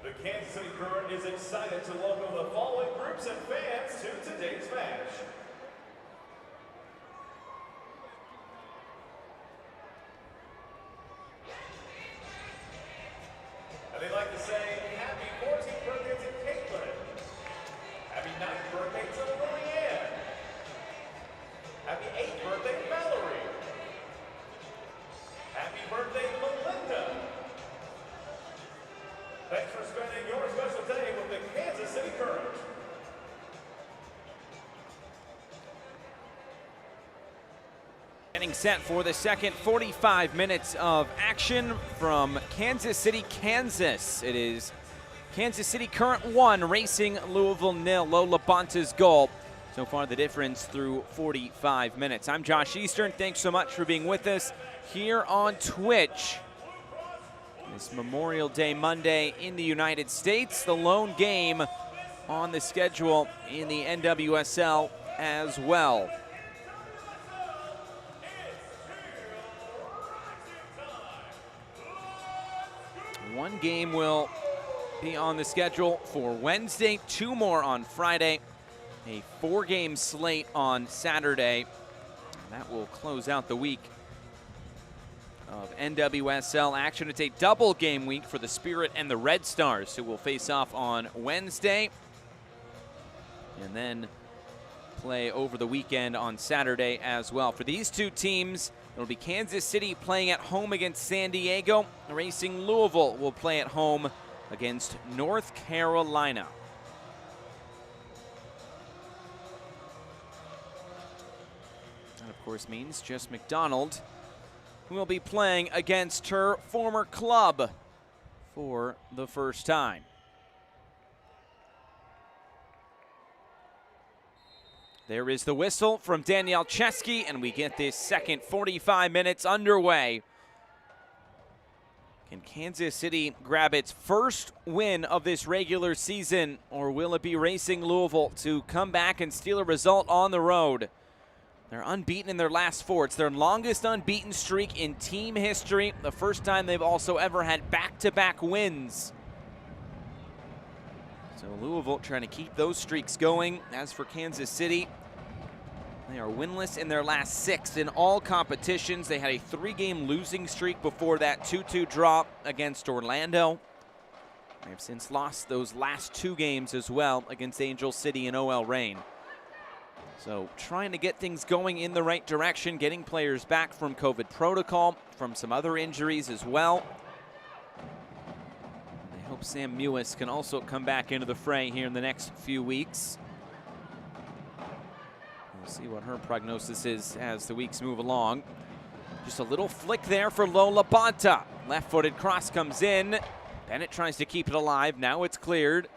The Kansas City Current is excited to welcome the following groups and fans to today's match. And they'd like to say happy 14th birthday to Caitlin. Happy 9th birthday to Lillianne. Happy 8th birthday Valerie. Happy birthday Melinda. Thanks for spending your special day with the Kansas City Current. Getting set for the second 45 minutes of action from Kansas City, Kansas. It is Kansas City Current 1, Racing Louisville 0. Lola Bonta's goal. So far the difference through 45 minutes. I'm Josh Eastern. Thanks so much for being with us here on Twitch. This Memorial Day Monday in the United States, the lone game on the schedule in the NWSL as well. One game will be on the schedule for Wednesday, 2 more on Friday, a 4-game slate on Saturday. That will close out the week of NWSL action. It's a double game week for the Spirit and the Red Stars, who will face off on Wednesday and then play over the weekend on Saturday as well. For these two teams, it'll be Kansas City playing at home against San Diego. Racing Louisville will play at home against North Carolina. That, of course, means Jess McDonald will be playing against her former club for the first time. There is the whistle from Danielle Chesky, and we get this second 45 minutes underway. Can Kansas City grab its first win of this regular season, or will it be Racing Louisville to come back and steal a result on the road? They're unbeaten in their last 4. It's their longest unbeaten streak in team history. The first time they've also ever had back-to-back wins. So Louisville trying to keep those streaks going. As for Kansas City, they are winless in their last 6 in all competitions. They had a 3-game losing streak before that 2-2 draw against Orlando. They have since lost those last 2 games as well against Angel City and OL Reign. So trying to get things going in the right direction, getting players back from COVID protocol, from some other injuries as well. I hope Sam Mewis can also come back into the fray here in the next few weeks. We'll see what her prognosis is as the weeks move along. Just a little flick there for Lola Bonta. Left-footed cross comes in. Bennett tries to keep it alive. Now it's cleared.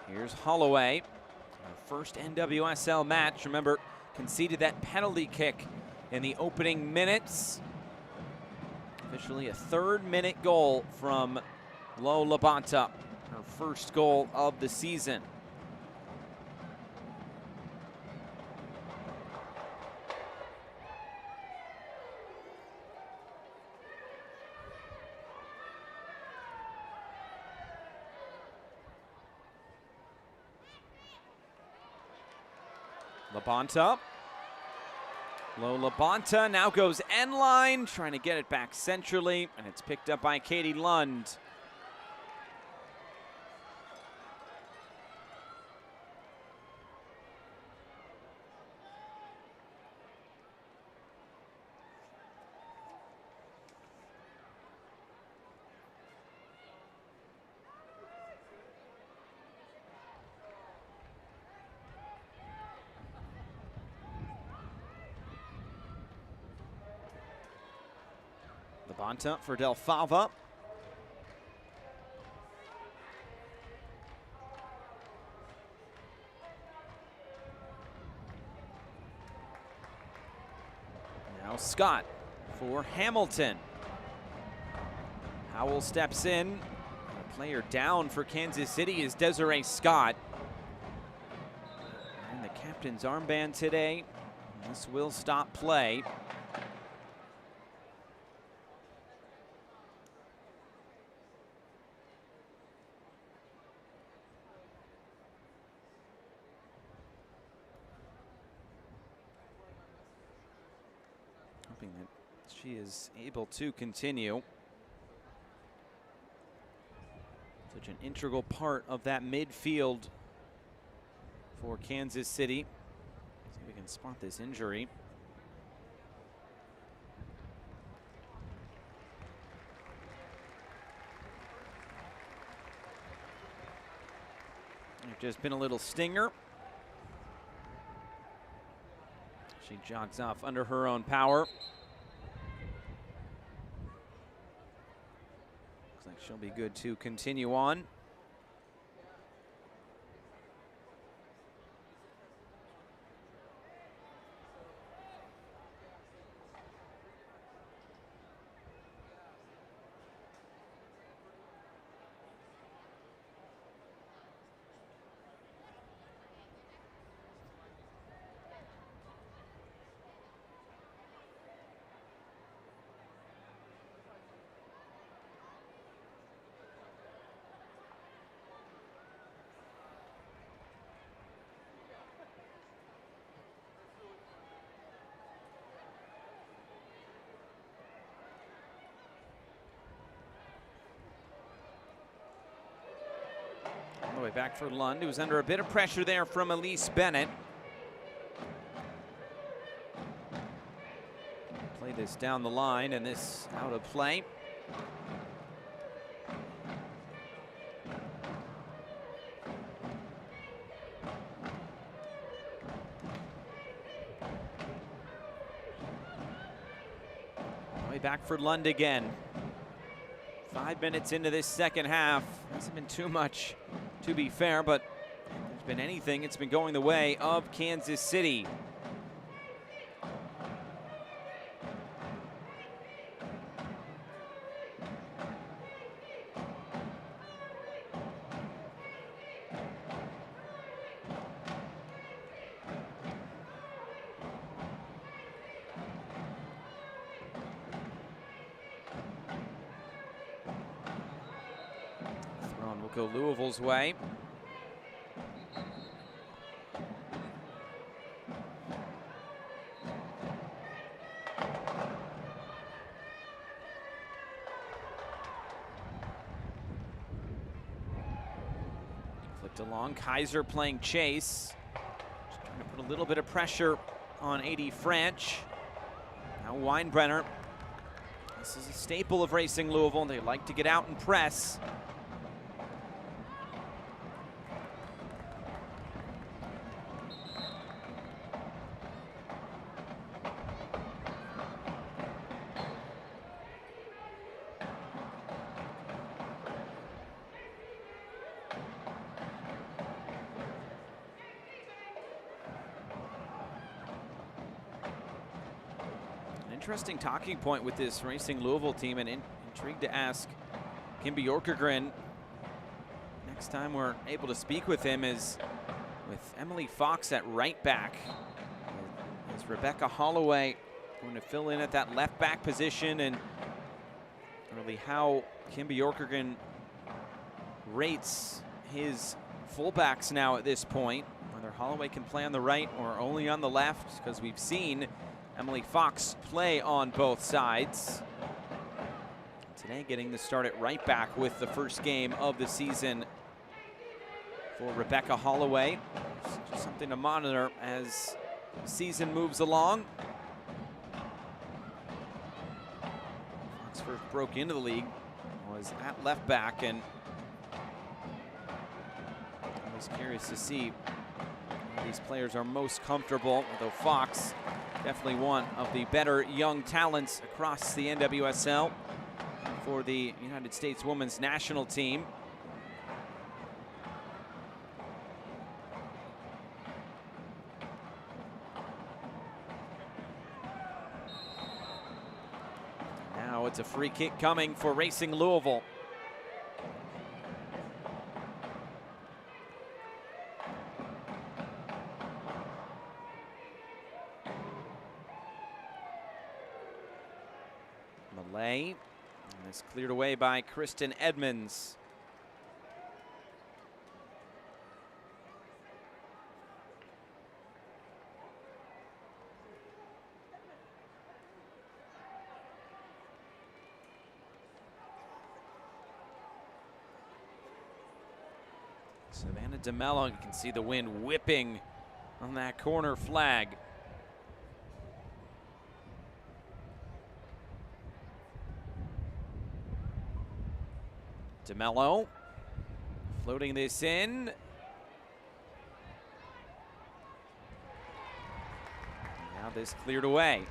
Here's Holloway, our first NWSL match. Remember, conceded that penalty kick in the opening minutes. Officially a 3rd-minute goal from Lola Bonta, her first goal of the season. Bonta. Lola Bonta now goes end line, trying to get it back centrally, and it's picked up by Katie Lund. Sabanta for Del Fava. Now Scott for Hamilton. Howell steps in. A player down for Kansas City is Desiree Scott. And the captain's armband today. This will stop play. Hoping that she is able to continue. Such an integral part of that midfield for Kansas City. See if we can spot this injury. There's just been a little stinger. She jogs off under her own power. Looks like she'll be good to continue on. All the way back for Lund, who was under a bit of pressure there from Elise Bennett. Play this down the line, and this out of play. All the way back for Lund again. 5 minutes into this second half. Hasn't been too much, to be fair, but if there's been anything, it's been going the way of Kansas City. Will go Louisville's way. Flicked along, Kaiser playing chase. Just trying to put a little bit of pressure on AD French. Now Weinbrenner. This is a staple of Racing Louisville. They like to get out and press. Interesting talking point with this Racing Louisville team, and intrigued to ask Kim Bjorkegren next time we're able to speak with him is with Emily Fox at right back. Is Rebecca Holloway going to fill in at that left back position, and really how Kim Bjorkegren rates his fullbacks now at this point, whether Holloway can play on the right or only on the left, because we've seen Emily Fox play on both sides. Today getting the start at right back with the first game of the season for Rebecca Holloway. Just something to monitor as the season moves along. Fox first broke into the league, was at left back, and I was curious to see where these players are most comfortable, although Fox definitely one of the better young talents across the NWSL. for the United States women's national team. Now it's a free kick coming for Racing Louisville. Malay, and it's cleared away by Kristen Edmonds. Savannah DeMello, you can see the wind whipping on that corner flag. DeMello floating this in. Now this cleared away.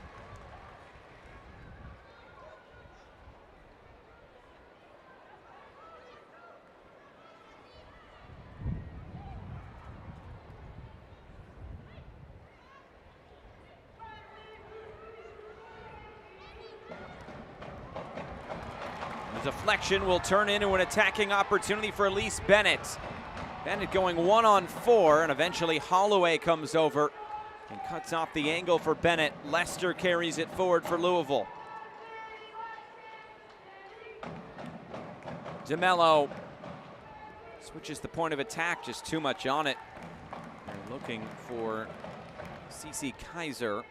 The deflection will turn into an attacking opportunity for Elise Bennett. Bennett going 1-on-4, and eventually Holloway comes over and cuts off the angle for Bennett. Lester carries it forward for Louisville. DeMello switches the point of attack, just too much on it. They're looking for Cece Kaiser.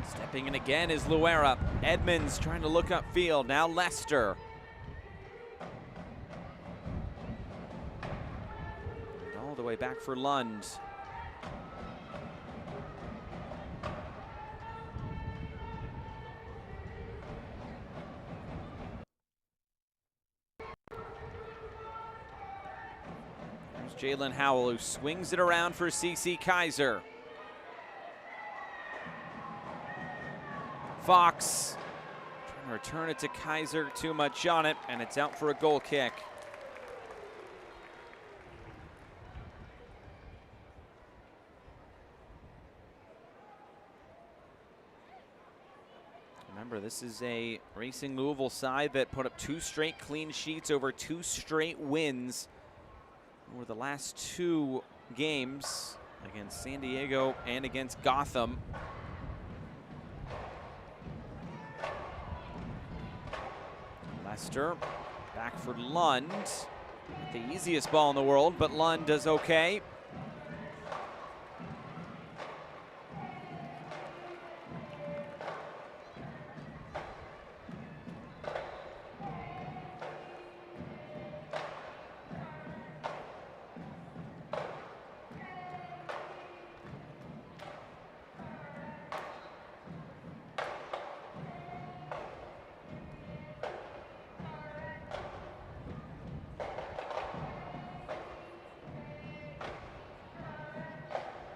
Stepping in again is Luera. Edmonds trying to look upfield. Now Lester. And all the way back for Lund. There's Jalen Howell, who swings it around for Cece Kaiser. Fox trying to return it to Kaiser, too much on it, and it's out for a goal kick. Remember, this is a Racing Louisville side that put up 2 straight clean sheets over 2 straight wins over the last 2 games against San Diego and against Gotham. Lester back for Lund. Not the easiest ball in the world, but Lund does okay.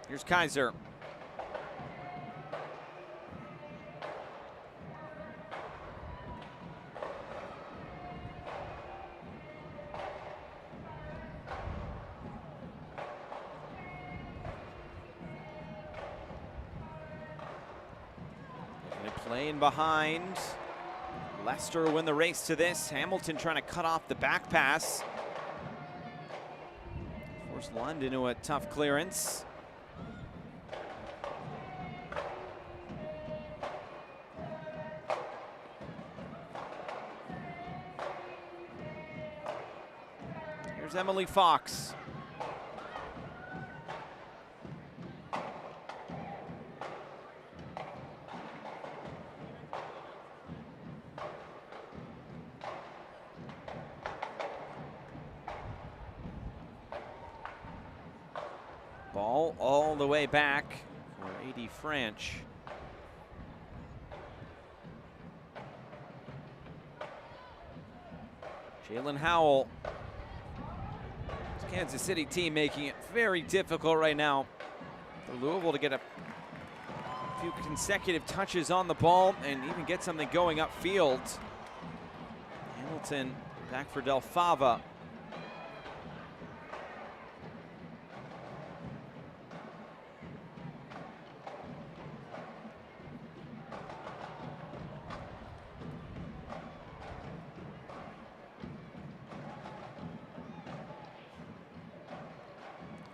Here's Kaiser. Playing behind. Lester win the race to this. Hamilton trying to cut off the back pass. Forced Lund into a tough clearance. Here's Here's Emily Fox. Ball all the way back for A.D. French. Jalen Howell. This Kansas City team making it very difficult right now for Louisville to get a few consecutive touches on the ball and even get something going upfield. Hamilton back for Del Fava.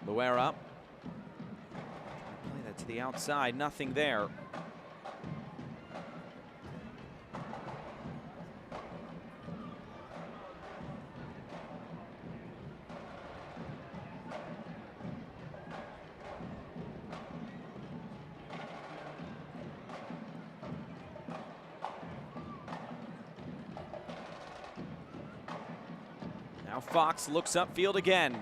Luera. Play that to the outside, nothing there. Now Fox looks upfield again.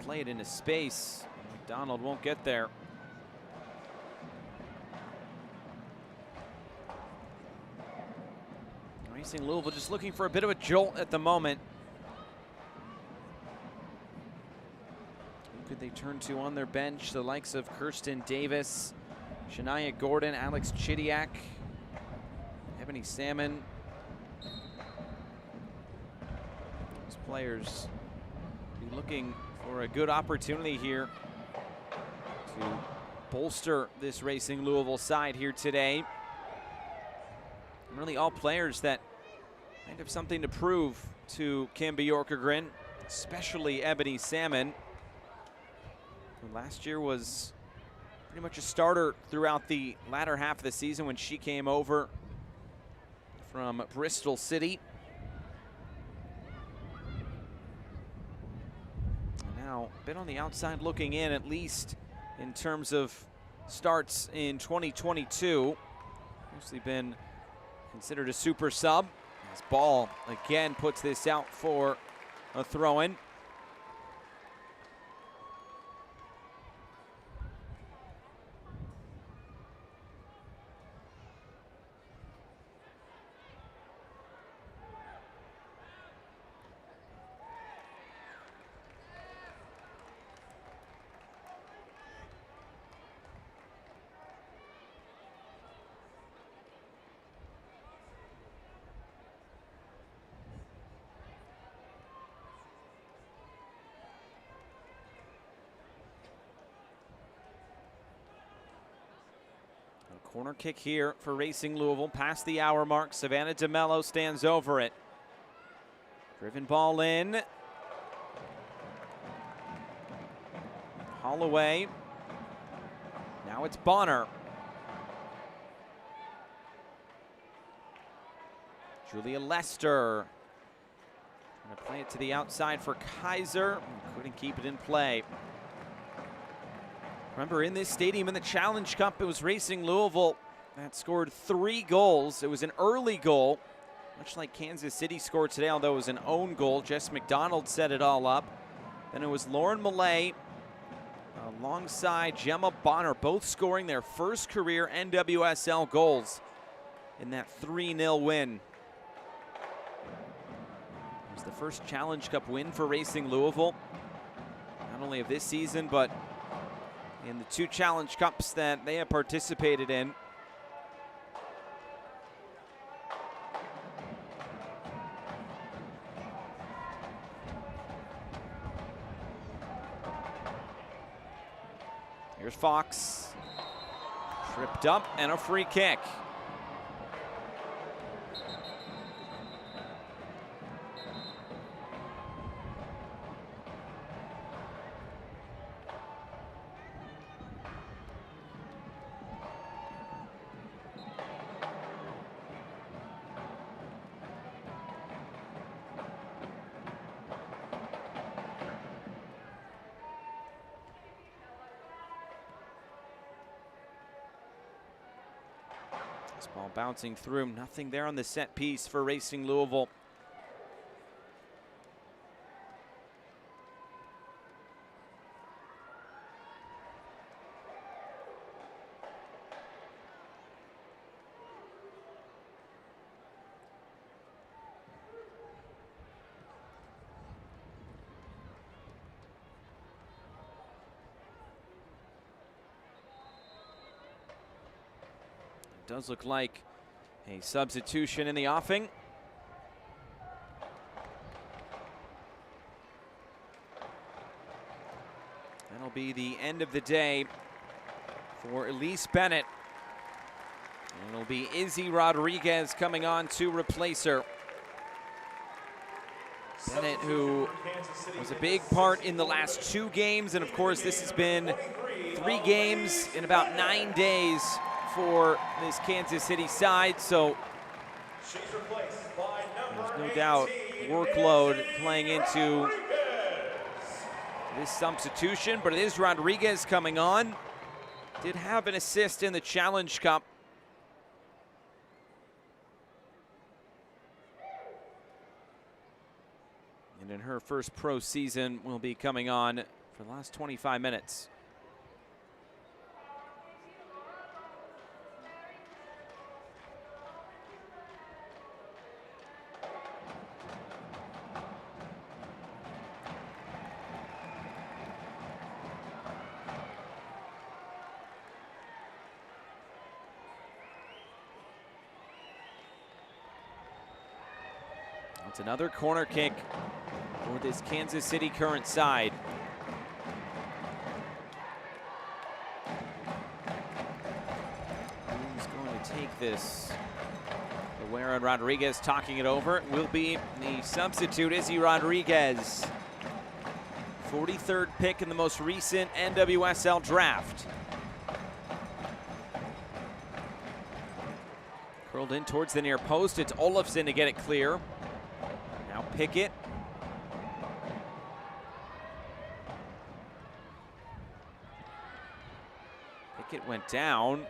Play it into space. McDonald won't get there. Racing Louisville just looking for a bit of a jolt at the moment. Who could they turn to on their bench? The likes of Kirsten Davis, Shania Gordon, Alex Chidiak, Ebony Salmon. Those players be looking for a good opportunity here to bolster this Racing Louisville side here today. Really all players that might have something to prove to Kim Bjorkegren, especially Ebony Salmon, who last year was pretty much a starter throughout the latter half of the season when she came over from Bristol City. Been on the outside looking in, at least in terms of starts in 2022. Mostly been considered a super sub. As Ball again puts this out for a throw-in. Corner kick here for Racing Louisville. Past the hour mark. Savannah DeMello stands over it. Driven ball in. Holloway. Now it's Bonner. Julia Lester. Trying to play it to the outside for Kaiser. Couldn't keep it in play. Remember, in this stadium in the Challenge Cup, it was Racing Louisville that scored 3 goals. It was an early goal, much like Kansas City scored today, although it was an own goal. Jess McDonald set it all up. Then it was Lauren Millay alongside Gemma Bonner, both scoring their first career NWSL goals in that 3-0 win. It was the first Challenge Cup win for Racing Louisville, not only of this season, but in the 2 Challenge Cups that they have participated in. Here's Fox. Tripped up and a free kick. This ball bouncing through, nothing there on the set piece for Racing Louisville. Does look like a substitution in the offing. That'll be the end of the day for Elise Bennett. And it'll be Izzy Rodriguez coming on to replace her. Bennett, who was a big part in the last 2 games, and of course this has been 3 games in about 9 days for this Kansas City side, so there's no doubt workload playing into this substitution, but it is Rodriguez coming on. Did have an assist in the Challenge Cup. And in her first pro season will be coming on for the last 25 minutes. It's another corner kick for this Kansas City Current side. Who's going to take this? Aware and Rodriguez talking it over. It will be the substitute, Izzy Rodriguez. 43rd pick in the most recent NWSL draft. Curled in towards the near post. It's Olofsson to get it clear. Now Pickett. Pickett went down.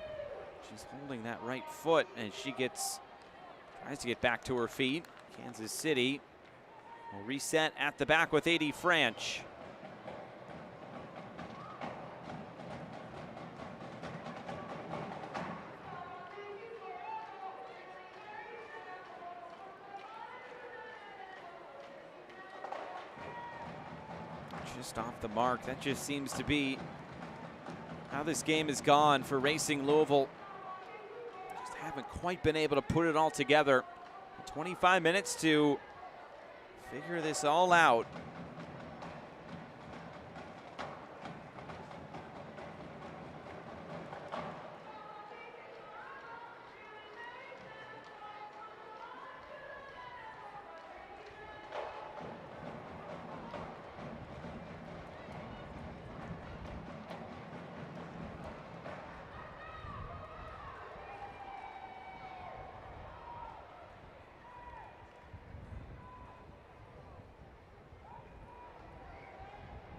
She's holding that right foot, and she tries to get back to her feet. Kansas City will reset at the back with A.D. Franch. Just off the mark. That just seems to be how this game has gone for Racing Louisville. Just haven't quite been able to put it all together. 25 minutes to figure this all out.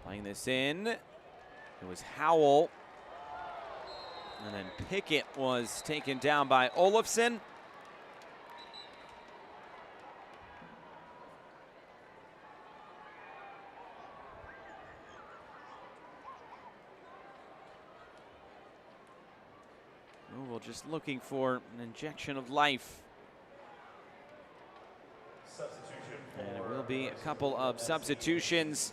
Playing this in, it was Howell. And then Pickett was taken down by Olofsson. Louisville just looking for an injection of life. And it will be a couple of substitutions.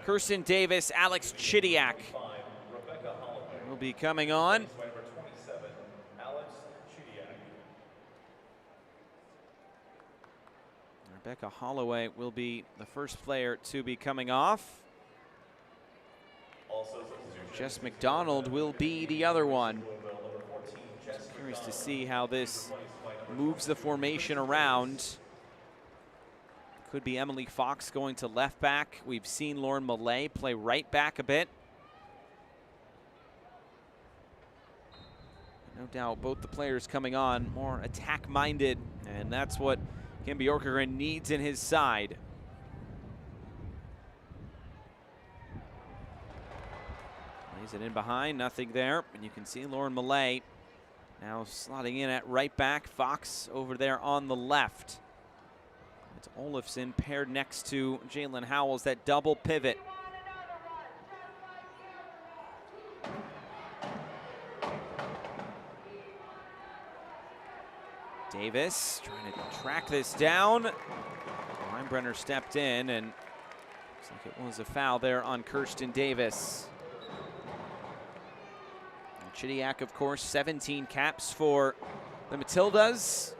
Kirsten Davis, Alex Chidiak will be coming on. Rebecca Holloway will be the first player to be coming off. Jess McDonald will be the other one. Just curious to see how this moves the formation around. Could be Emily Fox going to left back. We've seen Lauren Millay play right back a bit. No doubt both the players coming on more attack-minded, and that's what Kim Bjorkegren needs in his side. Lays it in behind, nothing there. And you can see Lauren Millay Now slotting in at right back, Fox over there on the left. It's Olafson paired next to Jalen Howells, that double pivot. Davis trying to track this down. Weinbrenner stepped in, and looks like it was a foul there on Kirsten Davis. And Chidiac, of course, 17 caps for the Matildas.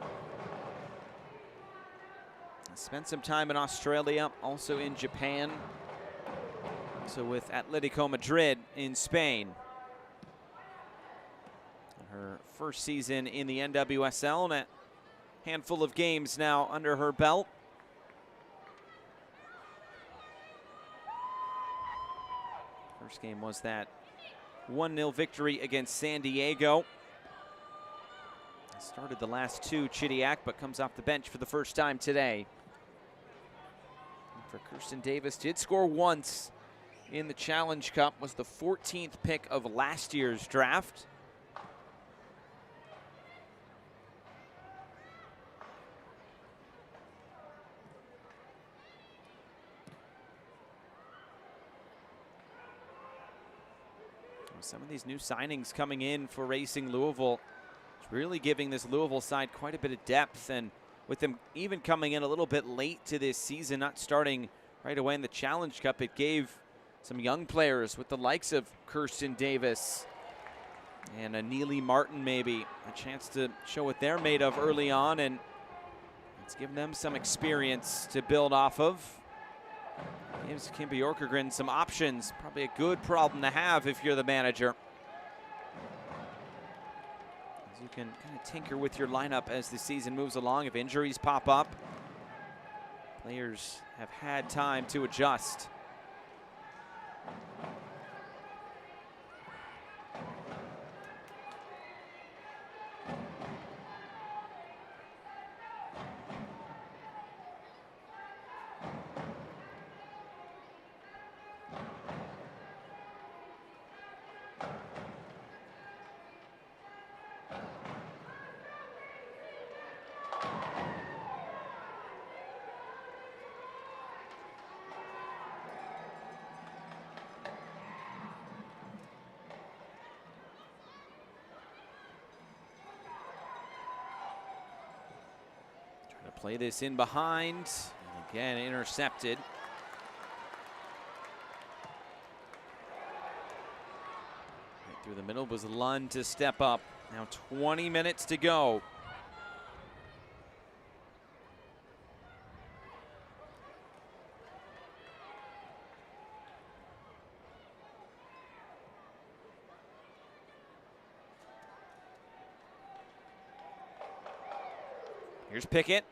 Spent some time in Australia, also in Japan, also with Atletico Madrid in Spain. Her first season in the NWSL, and a handful of games now under her belt. First game was that 1-0 victory against San Diego. Started the last two, Chidiac, but comes off the bench for the first time today. For Kirsten Davis, did score once in the Challenge Cup, was the 14th pick of last year's draft. Some of these new signings coming in for Racing Louisville, it's really giving this Louisville side quite a bit of depth, and with them even coming in a little bit late to this season, not starting right away in the Challenge Cup, it gave some young players with the likes of Kirsten Davis and a Neely Martin maybe a chance to show what they're made of early on, and it's given them some experience to build off of. Gives Kim Bjorkegren some options, probably a good problem to have if you're the manager. You can kind of tinker with your lineup as the season moves along. If injuries pop up, players have had time to adjust. Play this in behind, and again intercepted. Right through the middle was Lund to step up. Now 20 minutes to go. Here's Pickett.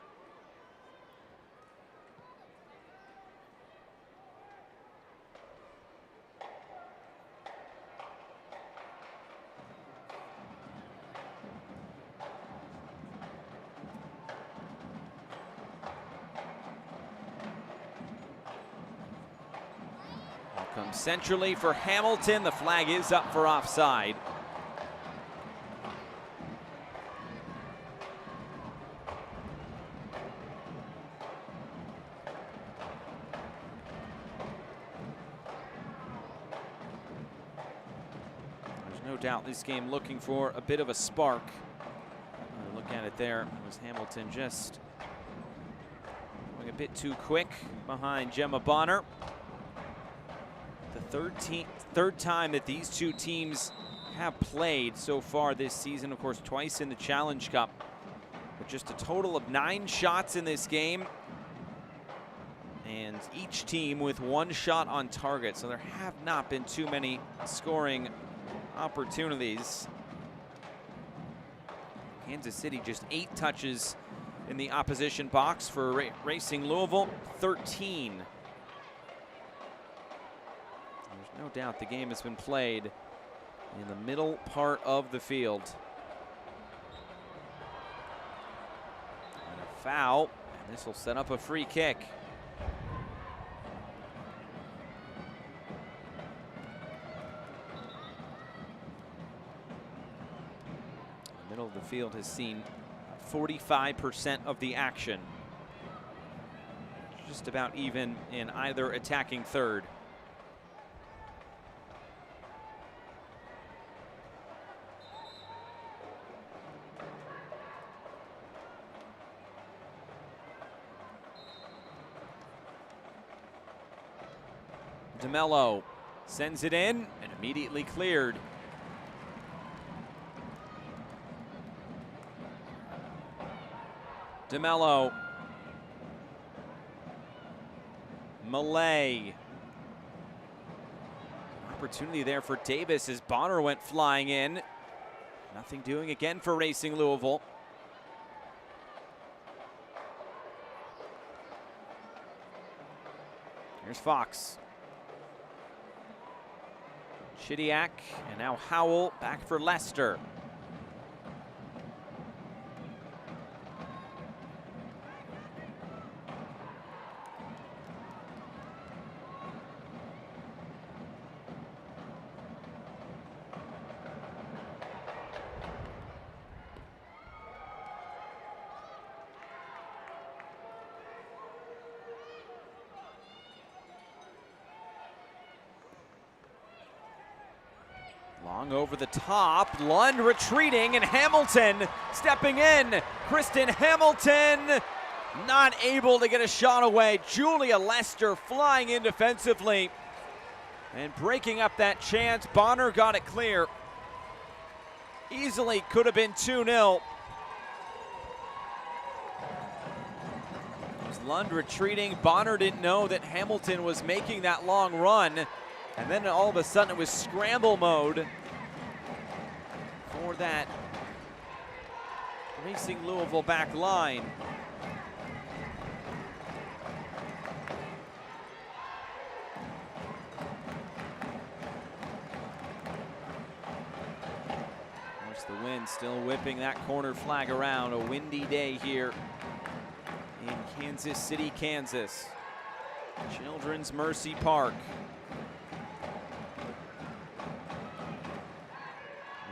Comes centrally for Hamilton. The flag is up for offside. There's no doubt this game looking for a bit of a spark. Look at it there. It was Hamilton just going a bit too quick behind Gemma Bonner. The third time that these two teams have played so far this season, of course, twice in the Challenge Cup. But just a total of 9 shots in this game, and each team with 1 shot on target. So there have not been too many scoring opportunities. Kansas City just 8 touches in the opposition box for Racing Louisville, 13. There's no doubt the game has been played in the middle part of the field. And a foul, and this will set up a free kick. middle of the field has seen 45% of the action. Just about even in either attacking third. DeMello sends it in and immediately cleared. DeMello. Malay. Opportunity there for Davis as Bonner went flying in. Nothing doing again for Racing Louisville. Here's Fox. Chidiak and now Howell back for Leicester. Long over the top, Lund retreating, and Hamilton stepping in. Kristen Hamilton not able to get a shot away. Julia Lester flying in defensively and breaking up that chance. Bonner got it clear. Easily could have been 2-0. Lund retreating. Bonner didn't know that Hamilton was making that long run. And then all of a sudden it was scramble mode for that Racing Louisville back line. Of course, the wind still whipping that corner flag around. A windy day here in Kansas City, Kansas. Children's Mercy Park.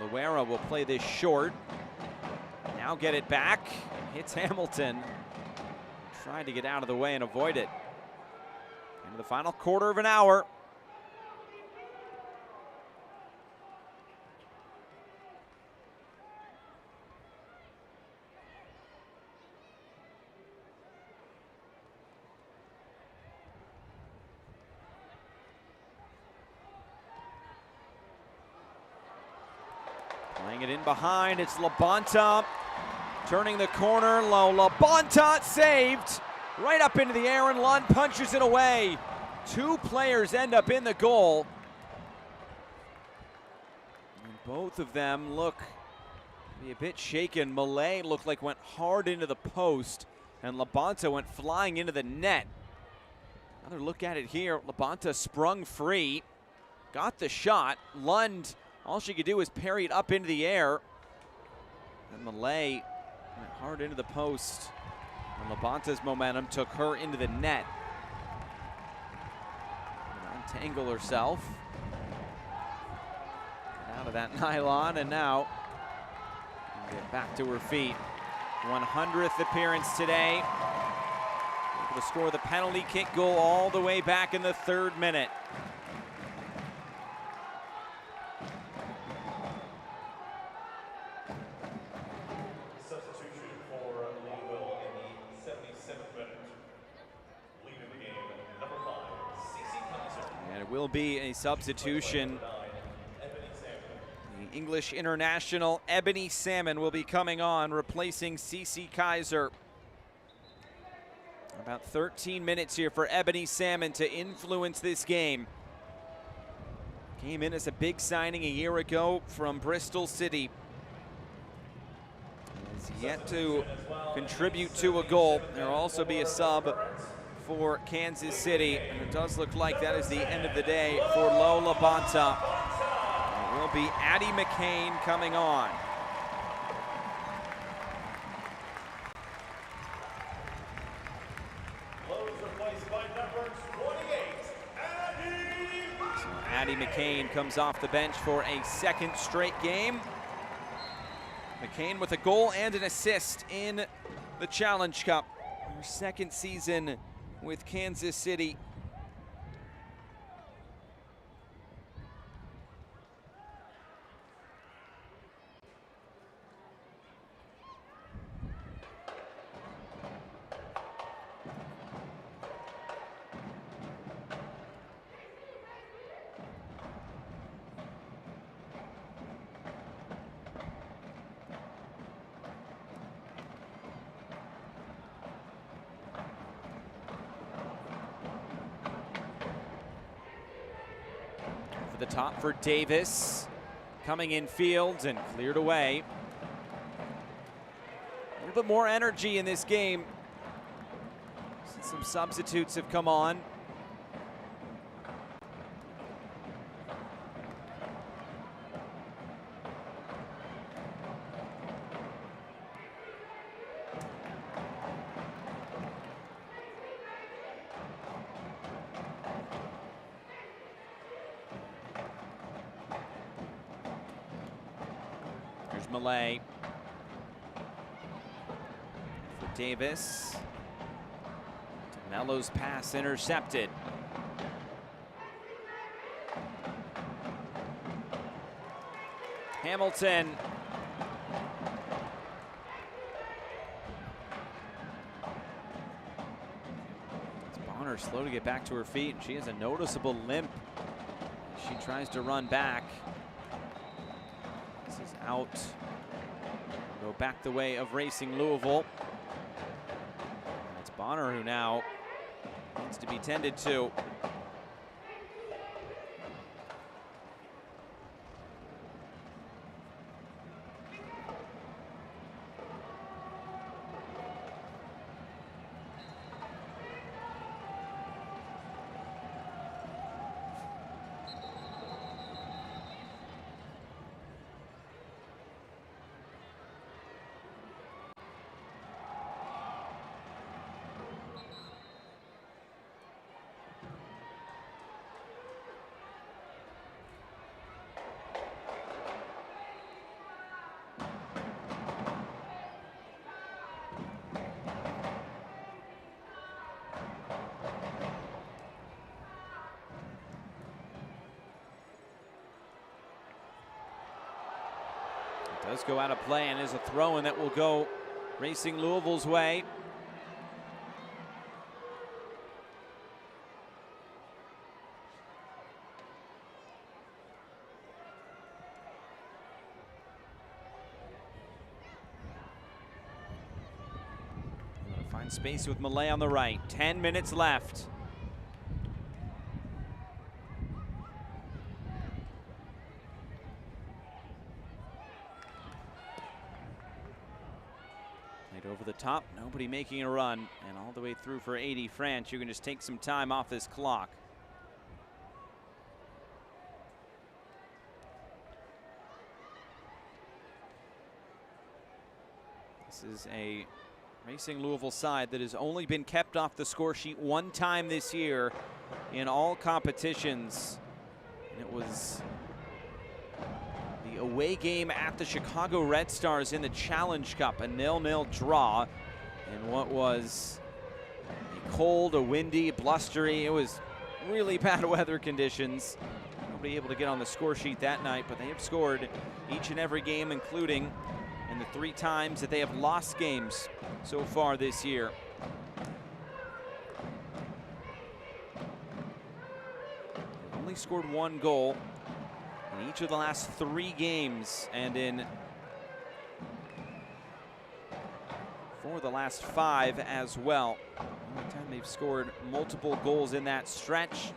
Loera will play this short. Now get it back. Hits Hamilton. Trying to get out of the way and avoid it. Into the final quarter of an hour. Playing it in behind, it's Labonta. Turning the corner, low. Labonta saved. Right up into the air, and Lund punches it away. Two players end up in the goal. And both of them look to be a bit shaken. Malay looked like went hard into the post, and Labonta went flying into the net. Another look at it here. Labonta sprung free, got the shot. Lund, all she could do was parry it up into the air. And Malay went hard into the post. And Labonta's momentum took her into the net. Untangle herself. Get out of that nylon, and now get back to her feet. 100th appearance today. Able to score the penalty kick goal all the way back in the 3rd minute. Will be a substitution. The English international Ebony Salmon will be coming on, replacing Cece Kaiser. About 13 minutes here for Ebony Salmon to influence this game. Came in as a big signing a year ago from Bristol City. Has yet to contribute to a goal. There will also be a sub for Kansas City, and it does look like that is the end of the day for Lo Labonta. It will be Addie McCain coming on. So Addie McCain comes off the bench for a 2nd straight game. McCain with a goal and an assist in the Challenge Cup. Her second season with Kansas City. The top for Davis, coming in field and cleared away. A little bit more energy in this game. Some substitutes have come on. Here's Malay for Davis. Mello's pass intercepted. Hamilton. Bonner slow to get back to her feet, and she has a noticeable limp. She tries to run back. This is out. Go back the way of Racing Louisville. And it's Bonner who now needs to be tended to. Does go out of play and is a throw-in that will go Racing Louisville's way. Find space with Malay on the right. 10 minutes left. Over the top, nobody making a run, and all the way through for 80 France. You can just take some time off this clock. This is a Racing Louisville side that has only been kept off the score sheet one time this year in all competitions, and it was the away game at the Chicago Red Stars in the Challenge Cup, a 0-0 draw in what was a cold, a windy, blustery. It was really bad weather conditions. Nobody able to get on the score sheet that night, but they have scored each and every game, including in the 3 times that they have lost games so far this year. They've only scored 1 goal in each of the last 3 games, and in 4 of the last 5 as well. Only time they've scored multiple goals in that stretch.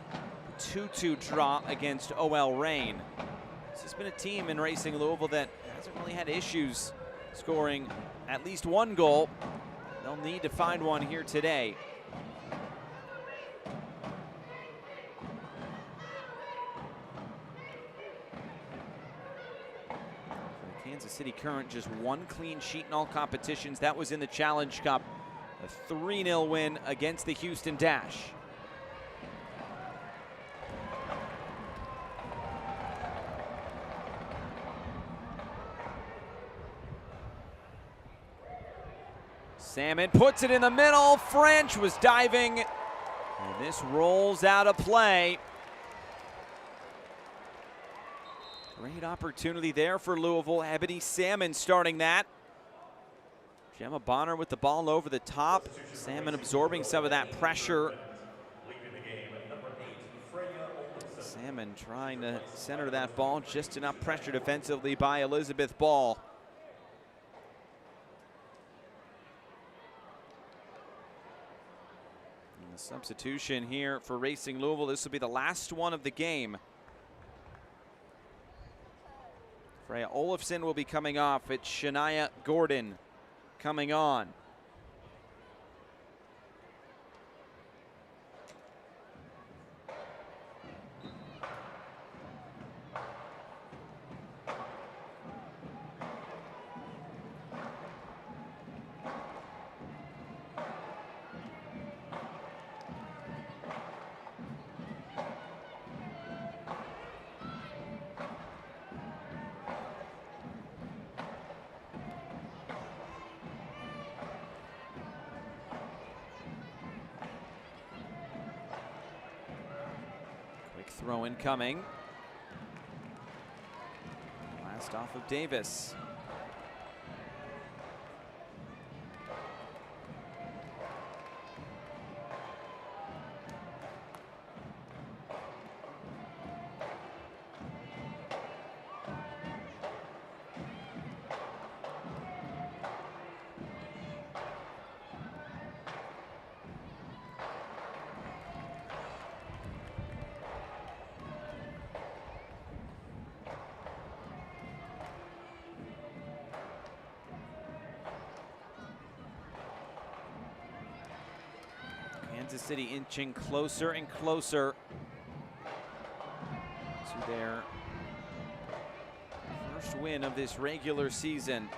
2-2 draw against OL Reign. This has been a team in Racing Louisville that hasn't really had issues scoring at least 1 goal. They'll need to find one here today. Kansas City Current, just 1 clean sheet in all competitions. That was in the Challenge Cup. A 3-0 win against the Houston Dash. Salmon puts it in the middle. French was diving, and this rolls out of play. Great opportunity there for Louisville. Ebony Salmon starting that. Gemma Bonner with the ball over the top. Salmon absorbing some of that pressure. Salmon trying to center that ball, just enough pressure defensively by Elizabeth Ball. And the substitution here for Racing Louisville. This will be the last one of the game. Freya Olafson will be coming off. It's Shania Gordon coming on. Throw incoming. Last off of Davis. Kansas City inching closer and closer to their first win of this regular season.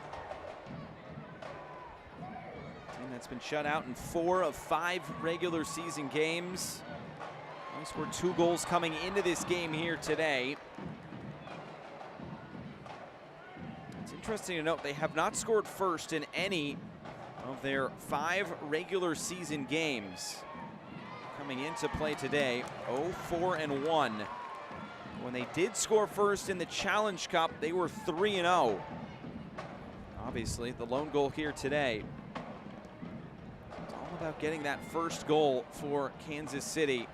Team that's been shut out in 4 of 5 regular season games. Only scored 2 goals coming into this game here today. It's interesting to note they have not scored first in any of their 5 regular season games. Coming into play today, 0-4-1. When they did score first in the Challenge Cup, they were 3-0. Obviously, the lone goal here today. It's all about getting that first goal for Kansas City.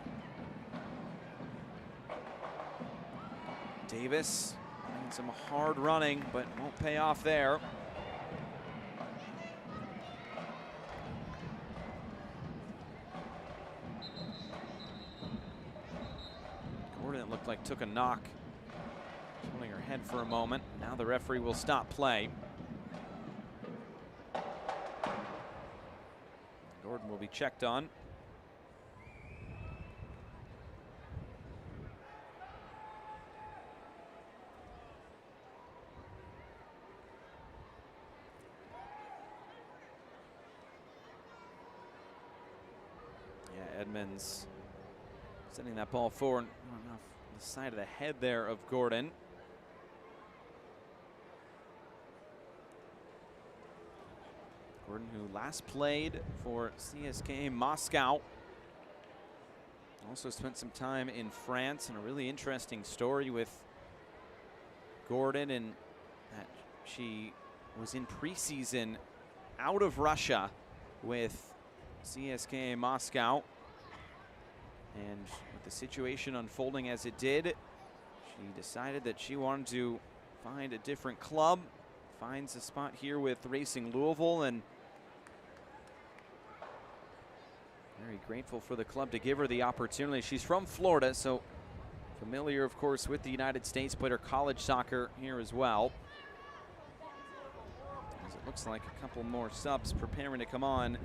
Davis doing some hard running, but won't pay off there. Gordon looked like took a knock, holding her head for a moment. Now the referee will stop play. Gordon will be checked on. Yeah, Edmonds sending that ball forward off the side of the head there of Gordon. Gordon, who last played for CSKA Moscow. Also spent some time in France, and a really interesting story with Gordon, and that she was in preseason out of Russia with CSKA Moscow. And with the situation unfolding as it did, she decided that she wanted to find a different club. Finds a spot here with Racing Louisville, and very grateful for the club to give her the opportunity. She's from Florida, so familiar, of course, with the United States. Played her college soccer here as well. As it looks like a couple more subs preparing to come on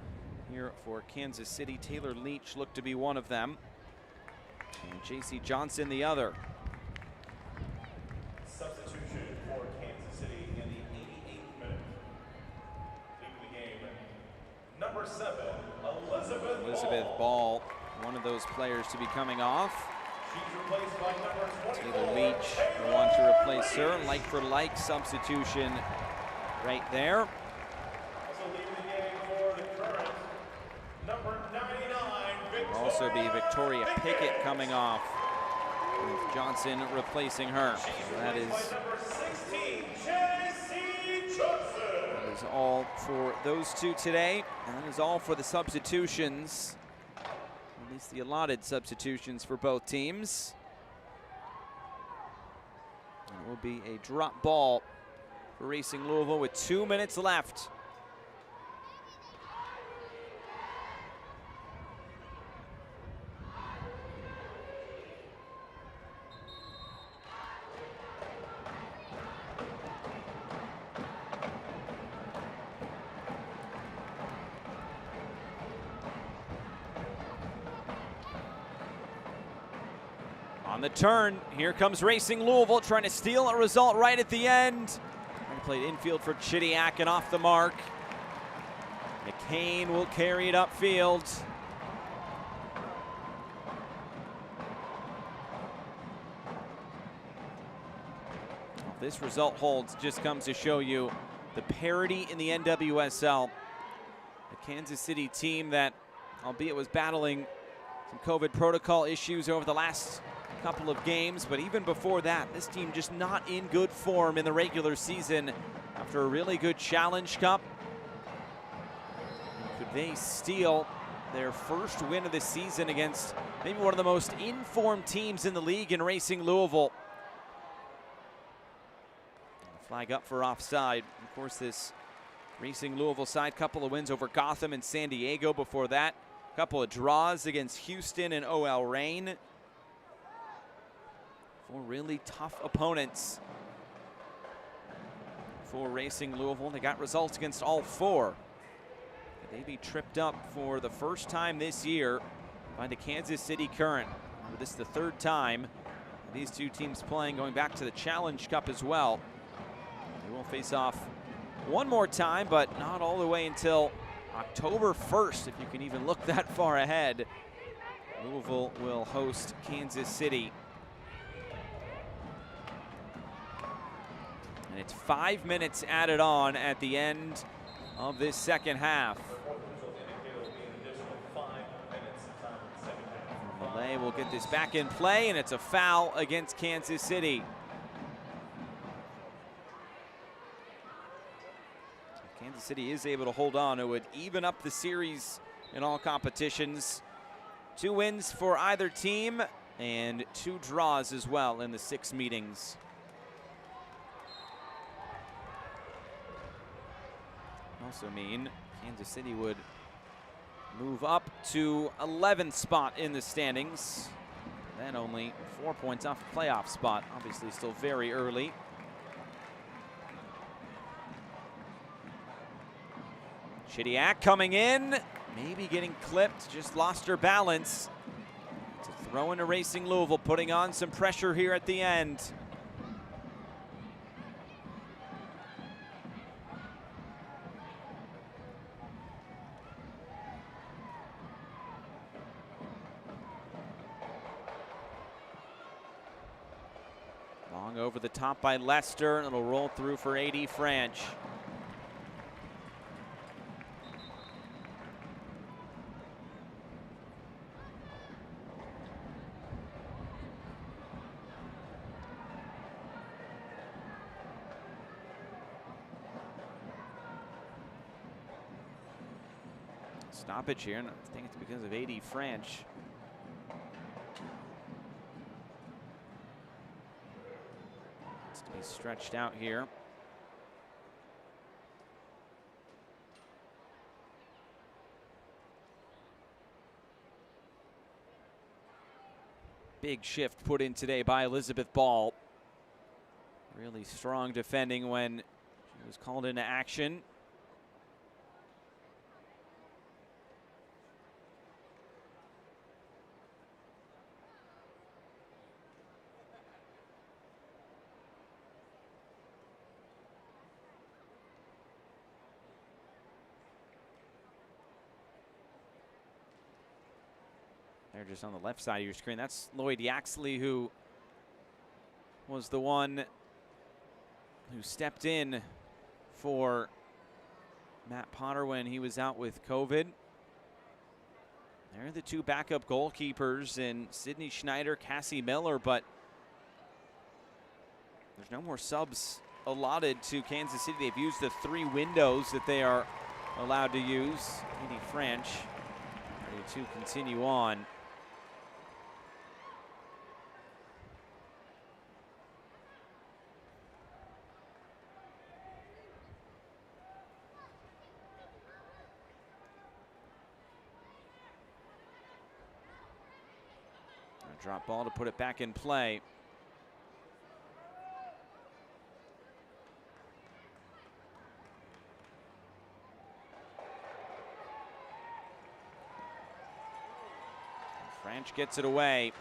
here for Kansas City. Taylor Leach looked to be one of them, and J.C. Johnson the other. Substitution for Kansas City in the 88th minute. Leaving the game, number 7, Elizabeth Ball, one of those players to be coming off. She's replaced by number 24, Taylor Leach will want to replace her. Like for like substitution right there. Also leaving the game for the also be Victoria Pickett coming off, with Johnson replacing her. So that is all for those two today, and that is all for the substitutions, at least the allotted substitutions for both teams. It will be a drop ball for Racing Louisville with 2 minutes left. On the turn, here comes Racing Louisville trying to steal a result right at the end. Played infield for Chidiak and off the mark. McCain will carry it upfield. If this result holds, just comes to show you the parity in the NWSL. The Kansas City team that, albeit was battling some COVID protocol issues over the last couple of games, but even before that, this team just not in good form in the regular season after a really good Challenge Cup. And could they steal their first win of the season against maybe one of the most informed teams in the league in Racing Louisville? Flag up for offside. Of course, this Racing Louisville side, couple of wins over Gotham and San Diego before that. Couple of draws against Houston and OL Reign. Four really tough opponents for Racing Louisville. They got results against all four. Could they be tripped up for the first time this year by the Kansas City Current? This is the third time these two teams playing, going back to the Challenge Cup as well. They will face off one more time, but not all the way until October 1st, if you can even look that far ahead. Louisville will host Kansas City. And it's 5 minutes added on at the end of this second half. Malay will get this back in play, and it's a foul against Kansas City. Kansas City is able to hold on. It would even up the series in all competitions. 2 wins for either team and 2 draws as well in the 6 meetings. Also mean Kansas City would move up to 11th spot in the standings. Then only 4 points off the playoff spot. Obviously still very early. Chidiak coming in, maybe getting clipped, just lost her balance. It's a throw into Racing Louisville, putting on some pressure here at the end. Long over the top by Lester, and it'll roll through for A.D. French. Stoppage here, and I think it's because of A.D. French. It's to be stretched out here. Big shift put in today by Elizabeth Ball. Really strong defending when she was called into action. They're just on the left side of your screen. That's Lloyd Yaxley, who was the one who stepped in for Matt Potter when he was out with COVID. They're the two backup goalkeepers in Sydney Schneider, Cassie Miller, but there's no more subs allotted to Kansas City. They've used the 3 windows that they are allowed to use. Katie French ready to continue on. A drop ball to put it back in play. French gets it away.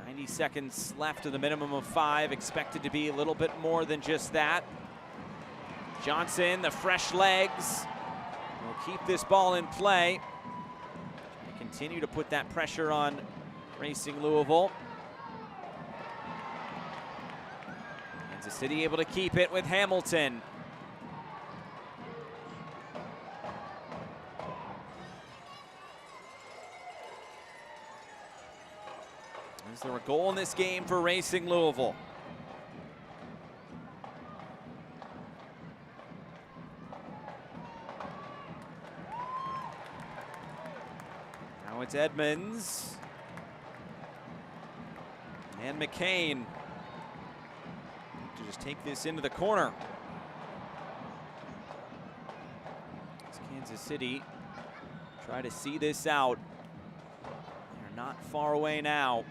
90 seconds left of the minimum of 5. Expected to be a little bit more than just that. Johnson, the fresh legs, will keep this ball in play. Continue to put that pressure on Racing Louisville. Kansas City able to keep it with Hamilton. Is there a goal in this game for Racing Louisville? Now it's Edmonds and McCain to just take this into the corner. As Kansas City try to see this out. They're not far away now.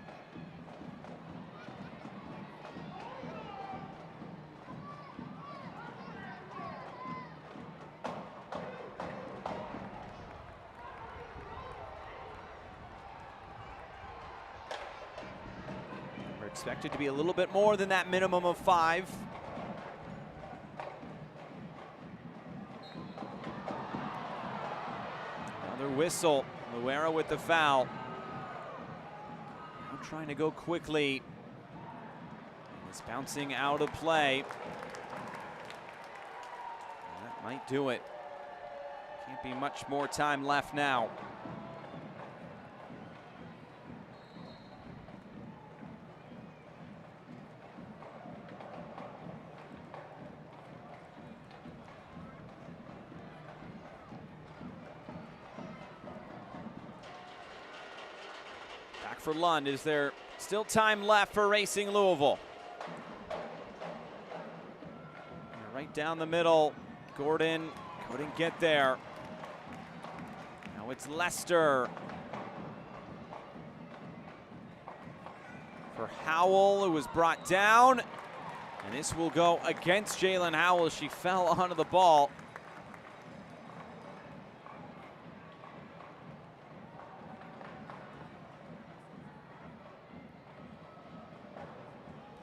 Expected to be a little bit more than that minimum of 5. Another whistle. Luera with the foul. Now trying to go quickly. It's bouncing out of play. That might do it. Can't be much more time left now. Back for Lund. Is there still time left for Racing Louisville? Right down the middle. Gordon couldn't get there. Now it's Lester. For Howell, who was brought down. And this will go against Jalen Howell. She fell onto the ball.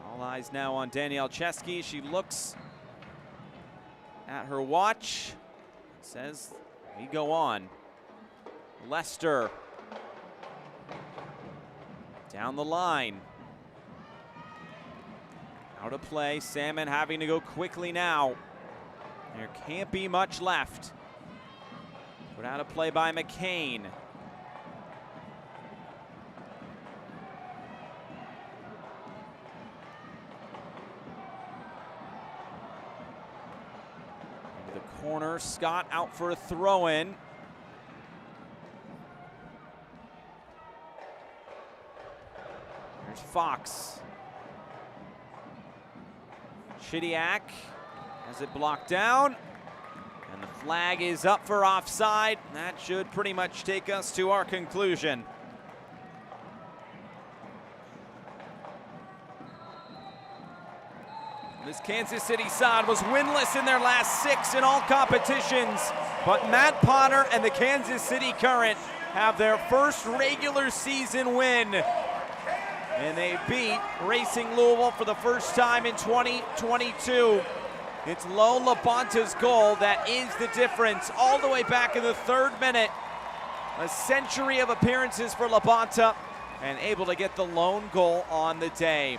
All eyes now on Danielle Chesky. She looks at her watch. Says, we go on. Lester. Down the line. Out of play. Salmon having to go quickly now. There can't be much left. Put out of play by McCain. Into the corner. Scott out for a throw-in. Here's Fox. Chidiac has it blocked down, and the flag is up for offside. That should pretty much take us to our conclusion. This Kansas City side was winless in their last 6 in all competitions, but Matt Potter and the Kansas City Current have their first regular season win. And they beat Racing Louisville for the first time in 2022. It's Lo LaBonta's goal that is the difference. All the way back in the 3rd minute. A century of appearances for LaBonta and able to get the lone goal on the day.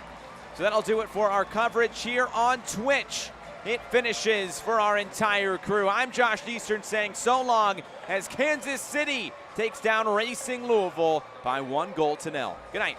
So that'll do it for our coverage here on Twitch it finishes for our entire crew. I'm Josh Eastern saying so long as Kansas City takes down Racing Louisville by 1-0. Good night.